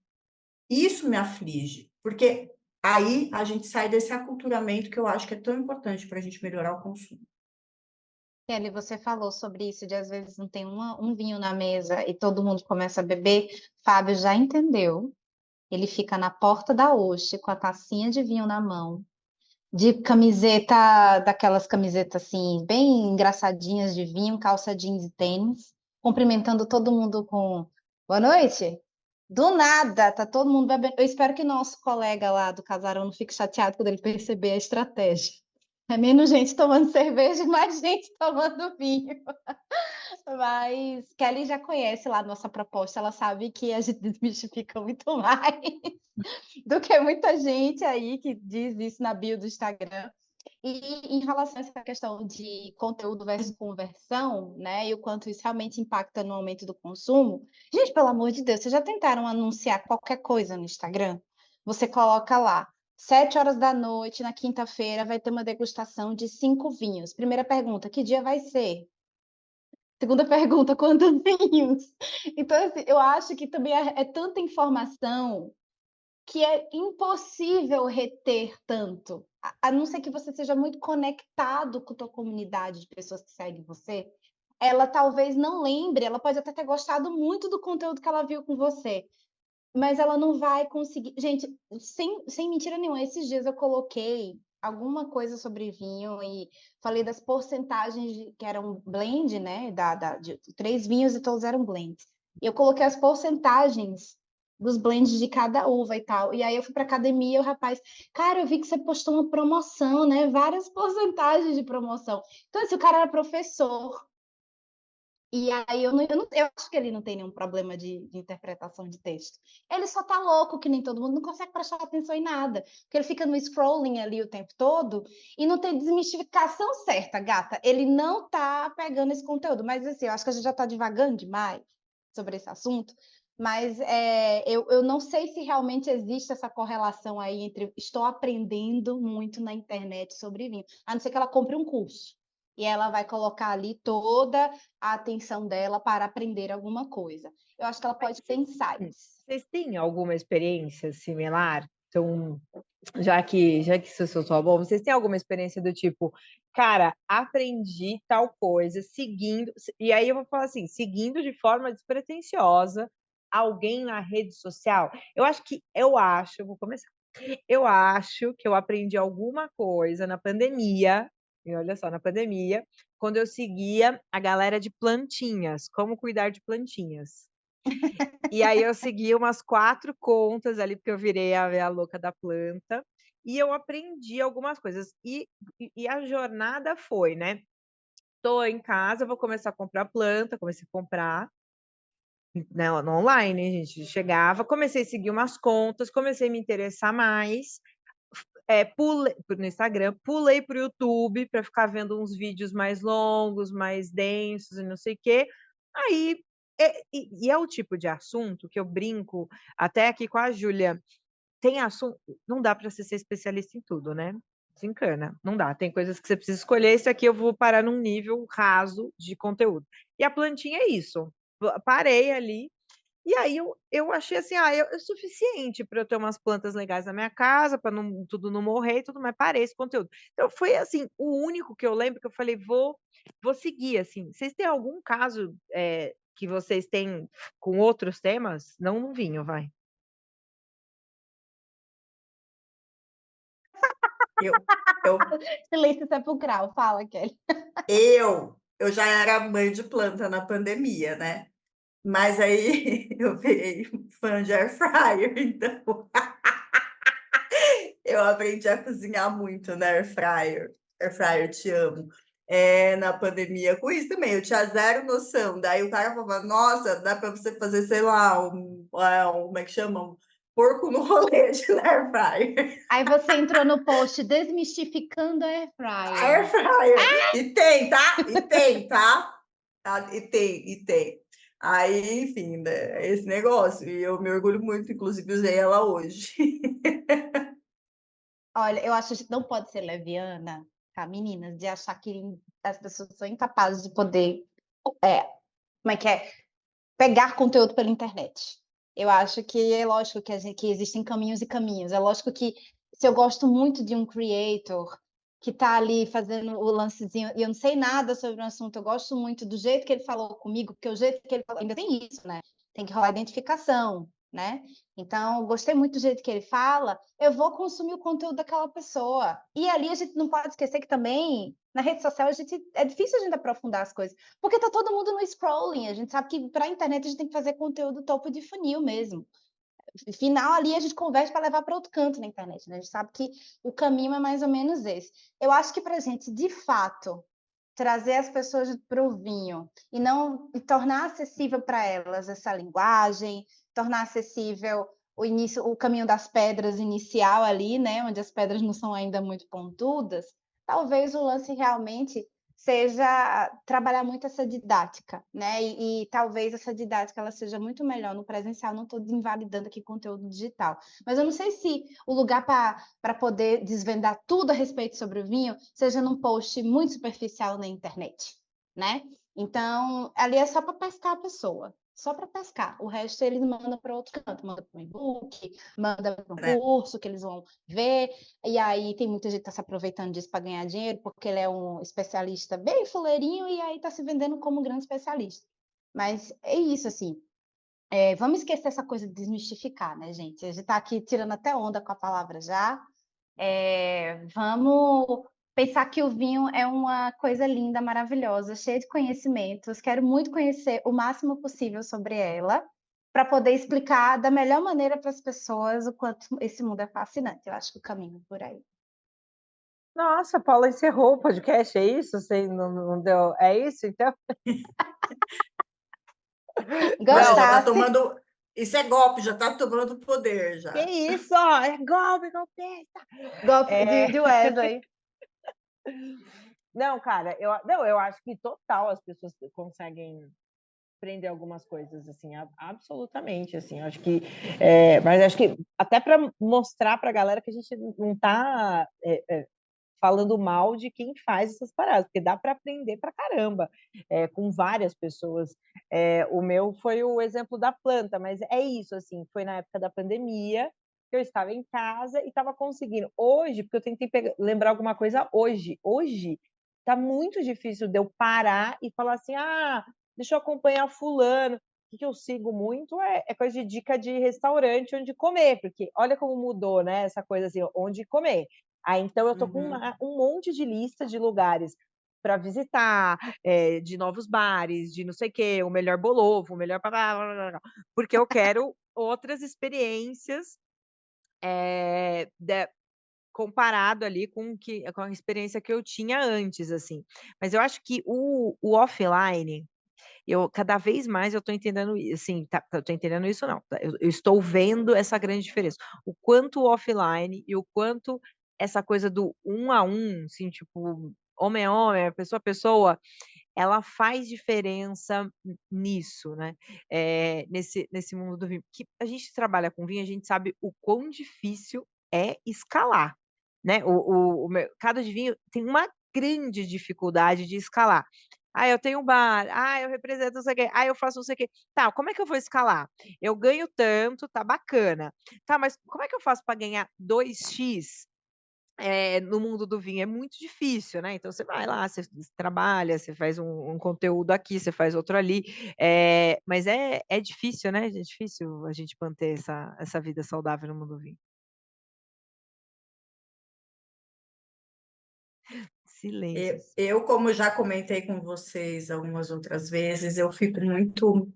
Isso me aflige, porque aí a gente sai desse aculturamento que eu acho que é tão importante para a gente melhorar o consumo. Kelly, você falou sobre isso, de às vezes não tem um vinho na mesa e todo mundo começa a beber. Fábio já entendeu. Ele fica na porta da Oxe com a tacinha de vinho na mão, de camiseta, daquelas camisetas assim, bem engraçadinhas de vinho, calça jeans e tênis, cumprimentando todo mundo com boa noite. Do nada, tá todo mundo bebendo. Eu espero que nosso colega lá do casarão não fique chateado quando ele perceber a estratégia. É menos gente tomando cerveja e mais gente tomando vinho. Mas Kelly já conhece lá a nossa proposta, ela sabe que a gente desmistifica muito mais do que muita gente aí que diz isso na bio do Instagram. E em relação a essa questão de conteúdo versus conversão, né, e o quanto isso realmente impacta no aumento do consumo, gente, pelo amor de Deus, vocês já tentaram anunciar qualquer coisa no Instagram? Você coloca lá, 7 horas da noite, na quinta-feira, vai ter uma degustação de 5 vinhos. Primeira pergunta, que dia vai ser? Segunda pergunta, quantos vinhos? Então, assim, eu acho que também é tanta informação que é impossível reter tanto, a não ser que você seja muito conectado com a tua comunidade de pessoas que seguem você. Ela talvez não lembre, ela pode até ter gostado muito do conteúdo que ela viu com você, mas ela não vai conseguir. Gente, sem mentira nenhuma, esses dias eu coloquei alguma coisa sobre vinho e falei das porcentagens que eram blend, né? De 3 vinhos e todos eram blends. E eu coloquei as porcentagens dos blends de cada uva e tal. E aí eu fui para academia e o rapaz, cara, eu vi que você postou uma promoção, né? Várias porcentagens de promoção. Então, assim, o cara era professor. E aí eu acho que ele não tem nenhum problema de interpretação de texto. Ele só tá louco, que nem todo mundo, não consegue prestar atenção em nada. Porque ele fica no scrolling ali o tempo todo e não tem desmistificação certa, gata. Ele não tá pegando esse conteúdo. Mas assim, eu acho que a gente já tá divagando demais sobre esse assunto. Mas eu não sei se realmente existe essa correlação aí entre estou aprendendo muito na internet sobre vinho, a não ser que ela compre um curso e ela vai colocar ali toda a atenção dela para aprender alguma coisa. Eu acho que ela pode ter insights. Vocês têm alguma experiência similar? Então, já que isso soltou a bomba, vocês têm alguma experiência do tipo, cara, aprendi tal coisa seguindo, e aí eu vou falar assim, seguindo de forma despretensiosa alguém na rede social? Eu vou começar. Eu acho que eu aprendi alguma coisa na pandemia E olha só, na pandemia, quando eu seguia a galera de plantinhas, como cuidar de plantinhas. E aí eu segui umas 4 contas ali, porque eu virei a louca da planta, e eu aprendi algumas coisas. E a jornada foi, né, tô em casa, vou começar a comprar planta, comecei a comprar, né, no online, a gente chegava, comecei a seguir umas contas, comecei a me interessar mais, pulei no Instagram, pulei para o YouTube para ficar vendo uns vídeos mais longos, mais densos e não sei o quê. Aí, é o tipo de assunto que eu brinco até aqui com a Júlia, tem assunto não dá para você ser especialista em tudo, né, desencana, não dá, tem coisas que você precisa escolher, esse aqui eu vou parar num nível raso de conteúdo. E a plantinha é isso, parei ali, e aí eu achei assim, é o suficiente para eu ter umas plantas legais na minha casa, para não tudo não morrer e tudo mais, parei esse conteúdo. Então foi, assim, o único que eu lembro que eu falei: "Vou seguir", assim. Vocês têm algum caso, que vocês têm com outros temas? Não no vinho, vai. Eu, eu, Silêncio sepulcral, fala, Kelly. eu já era mãe de planta na pandemia, né? Mas aí eu virei fã de air fryer, então eu aprendi a cozinhar muito na air fryer. Air fryer, te amo. Na pandemia com isso também, eu tinha zero noção. Daí o cara falava: "Nossa, dá para você fazer, sei lá, como é que chama? Um porco no rolete na air fryer". Aí você entrou no post desmistificando a air Air fryer. fryer. E tem, tá? E tem, tá? E tem. Aí, enfim, né, é esse negócio. E eu me orgulho muito, inclusive usei ela hoje. Olha, eu acho que não pode ser leviana, tá, meninas, de achar que as pessoas são incapazes de poder, é, como é que é? Pegar conteúdo pela internet. Eu acho que é lógico que existem caminhos e caminhos. É lógico que se eu gosto muito de um creator que está ali fazendo o lancezinho e eu não sei nada sobre o assunto, eu gosto muito do jeito que ele falou comigo, porque o jeito que ele falou ainda tem isso, né, tem que rolar identificação, né. Então, eu gostei muito do jeito que ele fala, eu vou consumir o conteúdo daquela pessoa. E ali a gente não pode esquecer que também, na rede social, é difícil a gente aprofundar as coisas. Porque tá todo mundo no scrolling, a gente sabe que para a internet a gente tem que fazer conteúdo topo de funil mesmo. Final ali a gente converte para levar para outro canto na internet, né? A gente sabe que o caminho é mais ou menos esse. Eu acho que para a gente, de fato, trazer as pessoas para o vinho e não e tornar acessível para elas essa linguagem, tornar acessível o início, o caminho das pedras inicial ali, né? Onde as pedras não são ainda muito pontudas. Talvez o lance realmente seja trabalhar muito essa didática, né? E talvez essa didática ela seja muito melhor no presencial. Não estou invalidando aqui conteúdo digital, mas eu não sei se o lugar para poder desvendar tudo a respeito sobre o vinho seja num post muito superficial na internet, né? Então, ali é só para pescar a pessoa, só para pescar. O resto eles mandam para outro canto, manda para um e-book, manda para um Né? curso que eles vão ver. E aí tem muita gente que está se aproveitando disso para ganhar dinheiro, porque ele é um especialista bem fuleirinho e aí está se vendendo como um grande especialista. Mas é isso, assim. Vamos esquecer essa coisa de desmistificar, né, gente? A gente está aqui tirando até onda com a palavra já. Vamos pensar que o vinho é uma coisa linda, maravilhosa, cheia de conhecimentos. Quero muito conhecer o máximo possível sobre ela, para poder explicar da melhor maneira para as pessoas o quanto esse mundo é fascinante. Eu acho que o caminho é por aí. Nossa, a Paula encerrou o podcast, é isso? Você não deu é isso então? Olha, já está Gostasse? tomando. Isso é golpe, já está tomando poder Que já. isso? É golpe, golpista! Golpe É. de Wesley. Não, cara, eu acho que total as pessoas conseguem aprender algumas coisas, assim, absolutamente, assim, acho que, mas acho que até para mostrar para a galera que a gente não está falando mal de quem faz essas paradas, porque dá para aprender para caramba, com várias pessoas. O meu foi o exemplo da planta, mas é isso, assim, foi na época da pandemia, que eu estava em casa e estava conseguindo. Hoje, porque eu tentei lembrar alguma coisa hoje tá muito difícil de eu parar e falar assim, deixa eu acompanhar fulano. O que eu sigo muito é coisa de dica de restaurante onde comer, porque olha como mudou, né? Essa coisa assim, onde comer. Aí, então, eu tô com um monte de lista de lugares para visitar, de novos bares, de não sei o quê, o melhor bolovo, o melhor porque eu quero outras experiências, comparado ali com a experiência que eu tinha antes, assim. Mas eu acho que o offline, eu cada vez mais eu tô entendendo assim, eu tô entendendo isso não, tá, eu estou vendo essa grande diferença. O quanto o offline e o quanto essa coisa do um a um, assim, tipo, homem a homem, pessoa a pessoa, ela faz diferença nisso, né, nesse mundo do vinho. Que a gente trabalha com vinho, a gente sabe o quão difícil é escalar, né, o mercado de vinho tem uma grande dificuldade de escalar. "Ah, eu tenho um bar. Ah, eu represento não sei o quê. Ah, eu faço não sei o quê". Tá, como é que eu vou escalar? Eu ganho tanto, tá bacana. Tá, mas como é que eu faço para ganhar 2x no mundo do vinho? É muito difícil, né, então você vai lá, você trabalha, você faz um conteúdo aqui, você faz outro ali, mas é difícil, né, é difícil a gente manter essa vida saudável no mundo do vinho. Silêncios. Eu, como já comentei com vocês algumas outras vezes, eu fico muito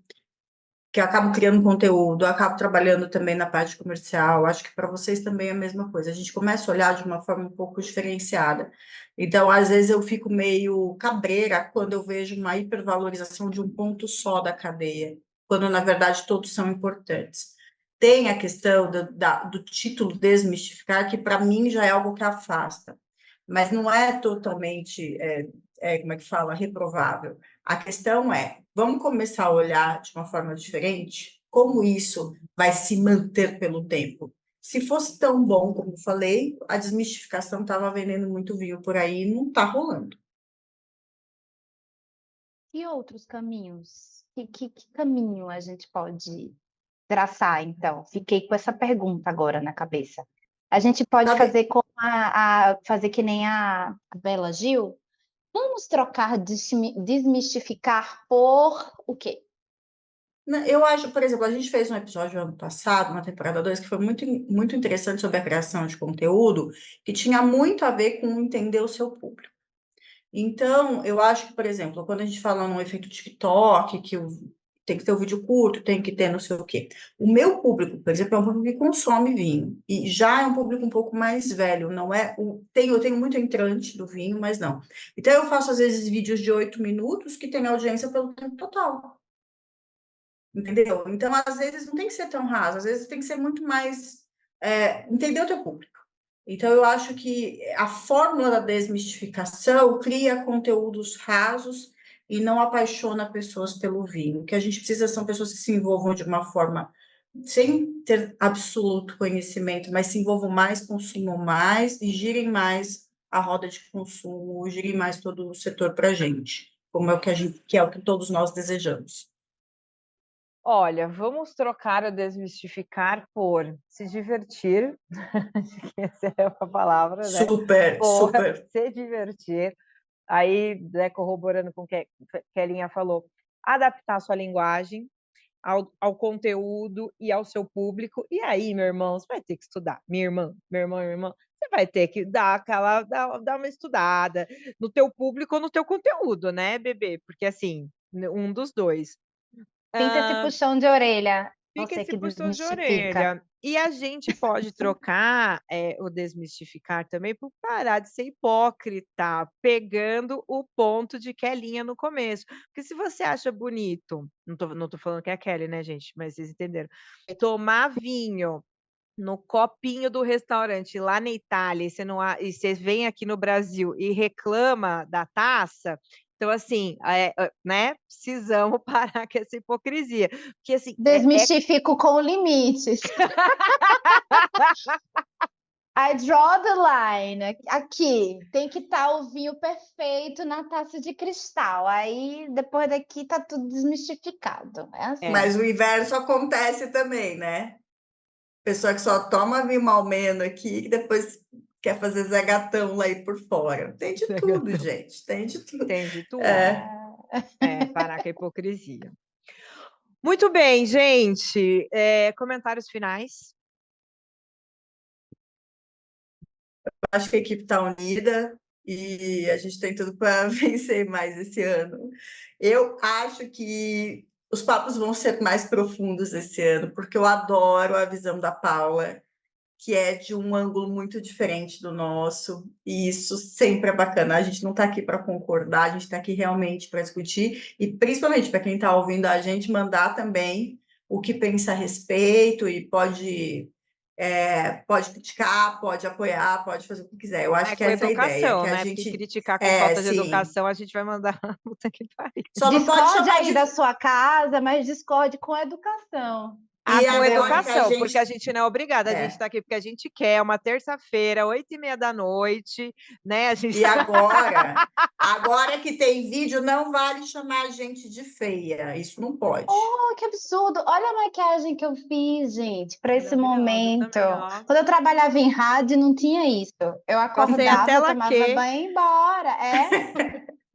que eu acabo criando conteúdo, eu acabo trabalhando também na parte comercial, acho que para vocês também é a mesma coisa, a gente começa a olhar de uma forma um pouco diferenciada. Então, às vezes eu fico meio cabreira quando eu vejo uma hipervalorização de um ponto só da cadeia, quando na verdade todos são importantes. Tem a questão do título desmistificar, que para mim já é algo que afasta, mas não é totalmente, como é que fala, reprovável. A questão é, vamos começar a olhar de uma forma diferente como isso vai se manter pelo tempo. Se fosse tão bom como falei, a desmistificação estava vendendo muito vinho por aí e não está rolando. E outros caminhos? Que caminho a gente pode traçar, então? Fiquei com essa pergunta agora na cabeça. A gente pode Sabe, fazer como fazer que nem a Bela Gil? Vamos trocar desmistificar por o quê? eu acho, por exemplo, a gente fez um episódio ano passado, na temporada 2, que foi muito interessante sobre a criação de conteúdo, que tinha muito a ver com entender o seu público. Então, eu acho que, por exemplo, quando a gente fala no efeito TikTok, tem que ter o vídeo curto, tem que ter não sei o quê. O meu público, por exemplo, é um público que consome vinho. E já é um público um pouco mais velho, não é? Eu tenho muito entrante do vinho, mas não. Então, eu faço, às vezes, vídeos de 8 minutos que tem audiência pelo tempo total. Entendeu? Então, às vezes, não tem que ser tão raso, às vezes tem que ser muito mais. Entender o teu público. Então, eu acho que a fórmula da desmistificação cria conteúdos rasos e não apaixona pessoas pelo vinho. O que a gente precisa são pessoas que se envolvam de uma forma sem ter absoluto conhecimento, mas se envolvam mais, consumam mais e girem mais a roda de consumo, girem mais todo o setor para a gente, como é o que é o que todos nós desejamos. Olha, vamos trocar o desmistificar por se divertir, acho que essa é a palavra, né, Super, por super. se divertir. Aí, né, corroborando com o que Kelinha falou, adaptar a sua linguagem ao conteúdo e ao seu público. E aí, meu irmão, você vai ter que estudar. Minha irmã, meu irmão, minha irmã, você vai ter que dar uma estudada no teu público ou no teu conteúdo, né, bebê? Porque, assim, um dos 2. Sinta esse puxão de orelha, Fica você esse que puxão de desmistifica. orelha. E a gente pode trocar, o desmistificar também por parar de ser hipócrita, pegando o ponto de Kelinha no começo. Porque se você acha bonito, não tô falando que é a Kelly, né, gente, mas vocês entenderam. Tomar vinho no copinho do restaurante lá na Itália, e você vem aqui no Brasil e reclama da taça, então assim, né, precisamos parar com essa hipocrisia, porque assim, Desmistifico com limites. I draw the line. Aqui tem que estar o vinho perfeito na taça de cristal. Aí depois daqui tá tudo desmistificado. É assim. Mas o inverso acontece também, né? Pessoa que só toma vinho malmeno aqui, que depois quer fazer Zé Gatão lá aí por fora. Tem de tudo, gente. Tem de tudo. tem de tudo. É. Parar com a hipocrisia. Muito bem, gente, comentários finais? acho que a equipe está unida e a gente tem tudo para vencer mais esse ano. Eu acho que os papos vão ser mais profundos esse ano, porque eu adoro a visão da Paula, que é de um ângulo muito diferente do nosso, e isso sempre é bacana. A gente não está aqui para concordar, a gente está aqui realmente para discutir, e principalmente para quem está ouvindo a gente, mandar também o que pensa a respeito, e pode criticar, pode apoiar, pode fazer o que quiser. Eu acho que essa é a ideia. Que a né? gente... Porque criticar com falta de sim. educação, a gente vai mandar puta que pariu. Só não pode Discorde chamar aí da sua casa, mas discorde com educação. Com agora educação, porque a gente não é obrigada, a gente está aqui porque a gente quer, uma terça-feira, 20h30, né? A gente E agora que tem vídeo, não vale chamar a gente de feia, isso não pode. Oh, que absurdo! Olha a maquiagem que eu fiz, gente, para esse momento. Também, quando eu trabalhava em rádio, não tinha isso. Eu acordava, tomava banho e ia embora.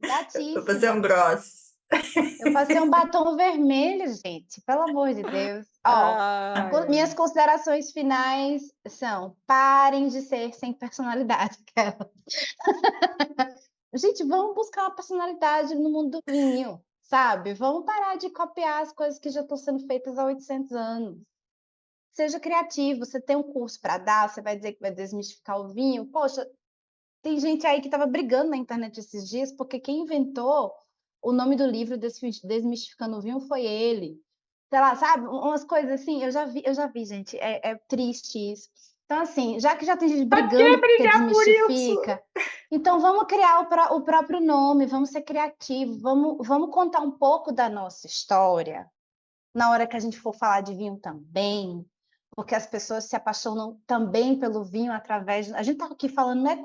Gatíssima. Vou fazer um grosso. Eu passei um batom vermelho, gente, pelo amor de Deus. Minhas considerações finais são: parem de ser sem personalidade. Gente, vamos buscar uma personalidade no mundo do vinho, sabe? Vamos parar de copiar as coisas que já estão sendo feitas há 800 anos. Seja criativo, você tem um curso para dar, você vai dizer que vai desmistificar o vinho. Poxa, tem gente aí que estava brigando na internet esses dias, porque quem inventou o nome do livro Desmistificando o Vinho foi ele. Sei lá, sabe? Umas coisas assim, eu já vi, gente. É triste isso. Então, assim, já que já tem gente brigando porque desmistifica, então vamos criar o próprio nome, vamos ser criativos, vamos contar um pouco da nossa história na hora que a gente for falar de vinho também, porque as pessoas se apaixonam também pelo vinho através... A gente está aqui falando, não é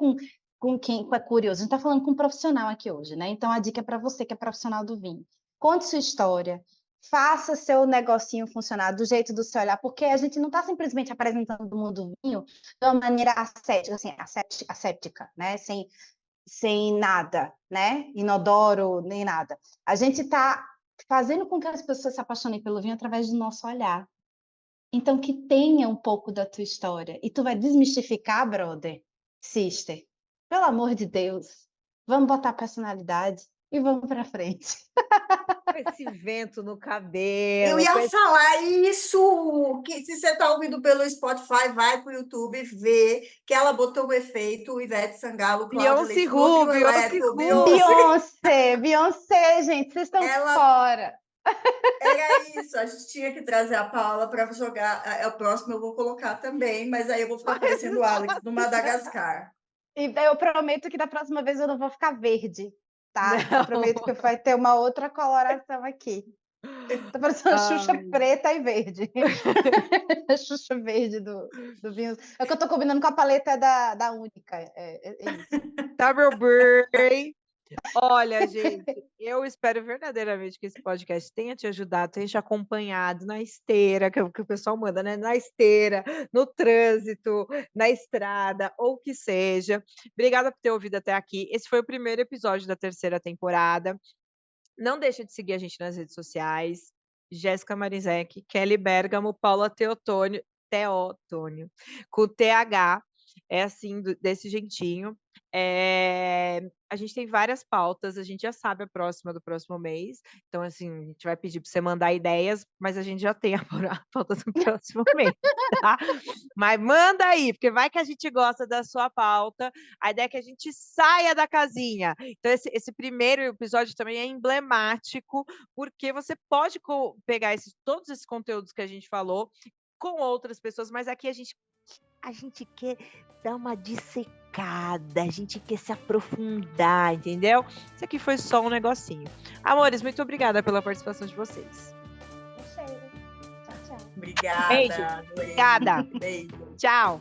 com quem é curioso, a gente está falando com um profissional aqui hoje, né? Então a dica é para você que é profissional do vinho. Conte sua história, faça seu negocinho funcionar do jeito do seu olhar, porque a gente não está simplesmente apresentando o mundo do vinho de uma maneira ascética, assim, asséptica, né? Sem nada, né? Inodoro, nem nada. A gente está fazendo com que as pessoas se apaixonem pelo vinho através do nosso olhar. Então, que tenha um pouco da tua história. E tu vai desmistificar, brother, sister. Pelo amor de Deus, vamos botar personalidade e vamos para frente. Esse vento no cabelo. Eu ia falar isso, que se você está ouvindo pelo Spotify, vai para o YouTube ver que ela botou o efeito Ivete Sangalo, Beyoncé Ru, Beyoncé, gente, vocês estão fora. Era isso, a gente tinha que trazer a Paula para jogar. O próximo eu vou colocar também, mas aí eu vou ficar parecendo Alex do Madagascar. E eu prometo que da próxima vez eu não vou ficar verde, tá? Eu prometo que vai ter uma outra coloração aqui. Tá parecendo Xuxa preta e verde. A Xuxa verde do vinho. É que eu tô combinando com a paleta da Única. É isso. Tá, meu bem. Olha, gente, eu espero verdadeiramente que esse podcast tenha te ajudado, tenha te acompanhado na esteira, que o pessoal manda, né? Na esteira, no trânsito, na estrada, ou o que seja. Obrigada por ter ouvido até aqui. Esse foi o primeiro episódio da terceira temporada. Não deixa de seguir a gente nas redes sociais. Jéssica Marizek, Kelly Bergamo, Paula Teotônio, com TH, é assim, desse jeitinho. A gente tem várias pautas, a gente já sabe a próxima do próximo mês, então assim, a gente vai pedir para você mandar ideias, mas a gente já tem a pauta do próximo mês, tá? Mas manda aí, porque vai que a gente gosta da sua pauta, a ideia é que a gente saia da casinha. Então esse primeiro episódio também é emblemático, porque você pode pegar todos esses conteúdos que a gente falou com outras pessoas, mas aqui a gente quer dar uma dissecada, a gente quer se aprofundar, entendeu? Isso aqui foi só um negocinho. Amores, muito obrigada pela participação de vocês. Tchau, tchau. Obrigada. Beijo. Obrigada. Beijo. Tchau.